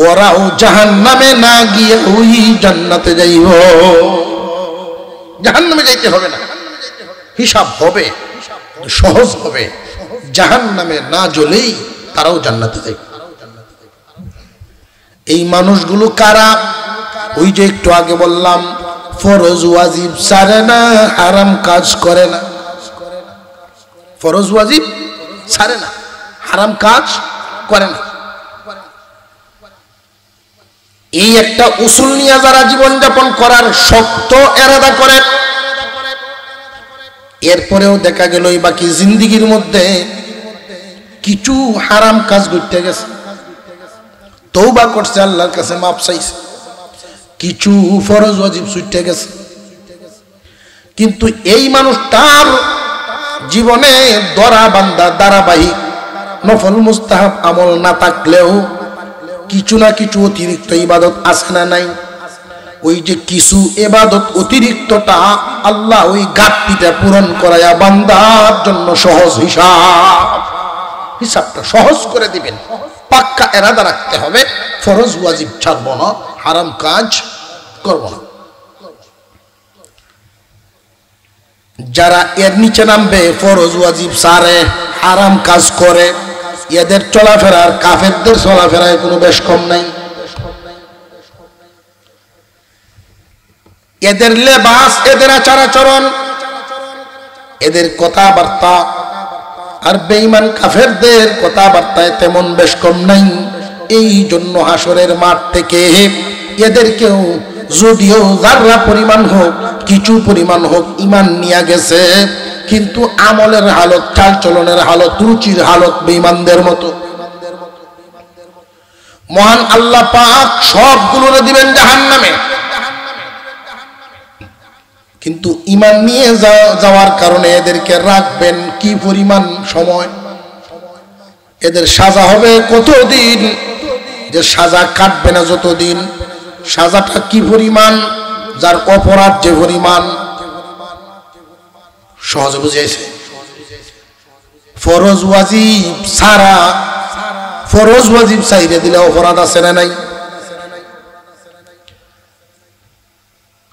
ওরাও জাহান্নামে না গিয়ে ওই জান্নাতে যাইব। জাহান্নামে যাইতে হবে না, হিসাব হবে, সহজ হবে। জাহান্নামে না জ্বলেই তারাও জান্নাতে যাইবে। এই মানুষগুলো কারা? ওই যে একটু আগে বললাম, ফরজ ওয়াজিব ছাড়ে না, হারাম কাজ করে না। ফরজ ওয়াজিব ছাড়ে না, হারাম কাজ করে না। এই একটা উসুল নিয়ে যারা জীবনযাপন করার শক্ত এরাদা করে, এরপরেও দেখা গেল এই বাকি জিন্দিগির মধ্যে কিছু হারাম কাজ করতে গেছে, তওবা করছে, আল্লাহর কাছে মাপ চাইছে, কিছু ফরজ ওয়াজিব ছুটে গেছে। কিন্তু এই মানুষটার জীবনে দরা বান্দা ধারাবাহিক নফল মুস্তাহাব আমল না থাকলেও কিছু না কিছু অতিরিক্ত ইবাদত আছে না নাই? ওই যে কিছু ইবাদত অতিরিক্তটা আল্লাহ ওই ঘাটতিটা পূরণ করায়া বান্দার জন্য সহজ হিসাবটা সহজ করে দিবেন। পাক্কা এরাদা রাখতে হবে, ফরজ ওয়াজিব ছাড়বো না, হারাম কাজ করব না। যারা এর নিচে নামবে, ফরজ ওয়াজিব ছাড়ে, হারাম কাজ করে, এদের চলাফেরার কাফেরদের চলাফেরায় কোনো বেশ কম নাই। এদের লেবাস, এদের আচার আচরণ, এদের কথাবার্তা আর বেঈমান কাফেরদের কথাবার্তায় তেমন বেশ কম নাই। এই জন্য হাসরের মাঠ থেকে এদেরকেও যদিও যারা পরিমাণ হোক, কিছু পরিমাণ হোক ঈমান নিয়ে গেছে, কিন্তু আমলের হালত, চালচলনের হালত, রুচির হালত বেঈমানদের মতো। মহান আল্লাহ পাক সবগুলো দিবেন জাহান্নামে, কিন্তু ঈমান নিয়ে যাওয়ার কারণে এদেরকে রাখবেন কি পরিমাণ সময়? এদের সাজা হবে কতদিন? যে সাজা কাটবে না যতদিন, সাজাটা কি পরিমাণ, যার অপরাধ যে পরিমাণ। সহজে বুঝিয়েছে? ফরজ ওয়াজিব ছাড়া, ফরজ ওয়াজিব চাইরে দিলে অপরাধ আছে না নাই?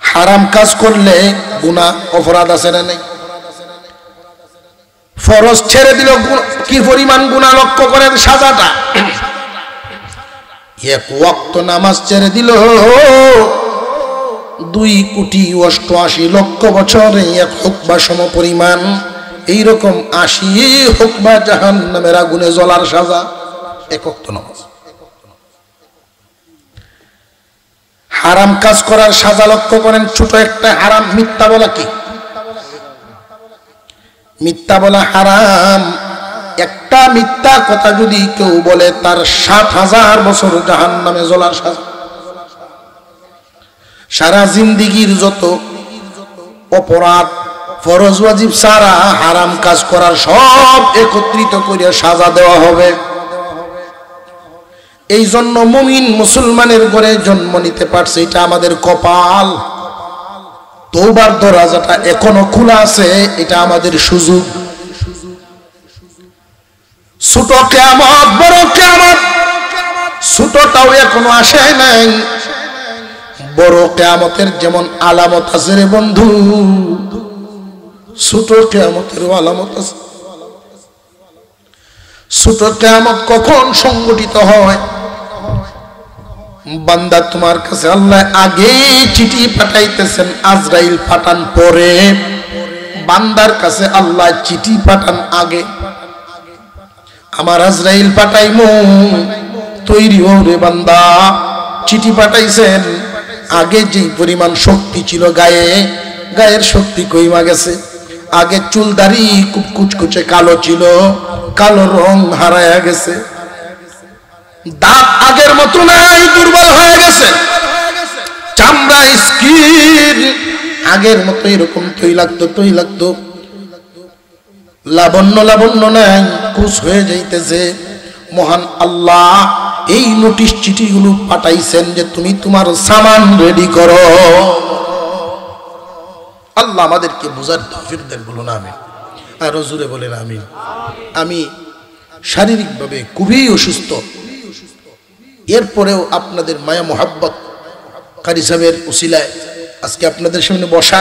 হারাম কাজ করলে গুনাহ, অপরাধ আছে না নাই? ফরজ ছেড়ে দিল কি পরিমাণ গুনাহ লক্ষ্য করেন সাজাটা। এক ওয়াক্ত নামাজ ছেড়ে দিল 2,88,00,000 বছরে এক হুকবা সম পরিমাণ এইরকম 80 হোক বা জাহান্নামের আগুনে জ্বলার সাজা। এক ওয়াক্ত নামাজ। হারাম কাজ করার সাজা লক্ষ্য করেন, ছোট একটা হারাম, মিথ্যা বলা। কি মিথ্যা বলা হারাম। একটা মিথ্যা কথা যদি কেউ বলে তার 70,000 বছর জাহান্নামে জ্বলার সাজা। সারা জিন্দেগীর যত অপরাধ ফরজ ওয়াজিব সারা হারাম কাজ করার সব একত্রিত করে সাজা দেওয়া হবে। এই জন্য মুমিন মুসলমানের ঘরে জন্ম নিতে পারছে, এটা আমাদের কপাল। তওবার দরজাটা এখনো খোলা আছে, এটা আমাদের সুযোগ। ছোট কিয়ামত বড় কিয়ামত, ছোটটাও এখনো আসে নাই। বড় কিয়ামতের যেমন আলামত আছে রে বন্ধু, ছোট কিয়ামতেরও আলামত আছে। ছোট কিয়ামত কখন সংগঠিত হয়? বান্দা তোমার কাছে আল্লাহ আগে চিঠি পাঠাইতেছেন, আজরাইল পাঠান পরে। বান্দার কাছে আল্লাহ চিঠি পাঠান আগে। আমার আজরাইল পাঠাইমু, তৈরি হও রে বান্দা। চিঠি পাঠাইছেন, আগে যেই পরিমাণ শক্তি ছিল গায়ে, গায়ের শক্তি কইমা গেছে। আগে চুল দাড়ি খুব কুচকুচে কালো ছিল, কালো রং হারায়া গেছে। দাঁত আগের মতো নাই, দুর্বল হয়ে গেছে। চামড়া স্কিন আগের মতো এরকম তৈলাক্ত। লাবণ্য নাই, কুচ হয়ে যাইতেছে। মহান আল্লাহ এই নোটিশ চিঠিগুলো পাঠাইছেন যে তুমি তোমার সামান রেডি করো। আল্লাহ আমাদেরকে বুঝার তৌফিক দেন, বলুন আমিন। আর জোরে বলেন আমিন। আমি শারীরিকভাবে খুবই অসুস্থ, এরপরেও আপনাদের মায়া মোহাব্বত কারি সাহেবের উসিলায় আজকে আপনাদের সামনে বসা।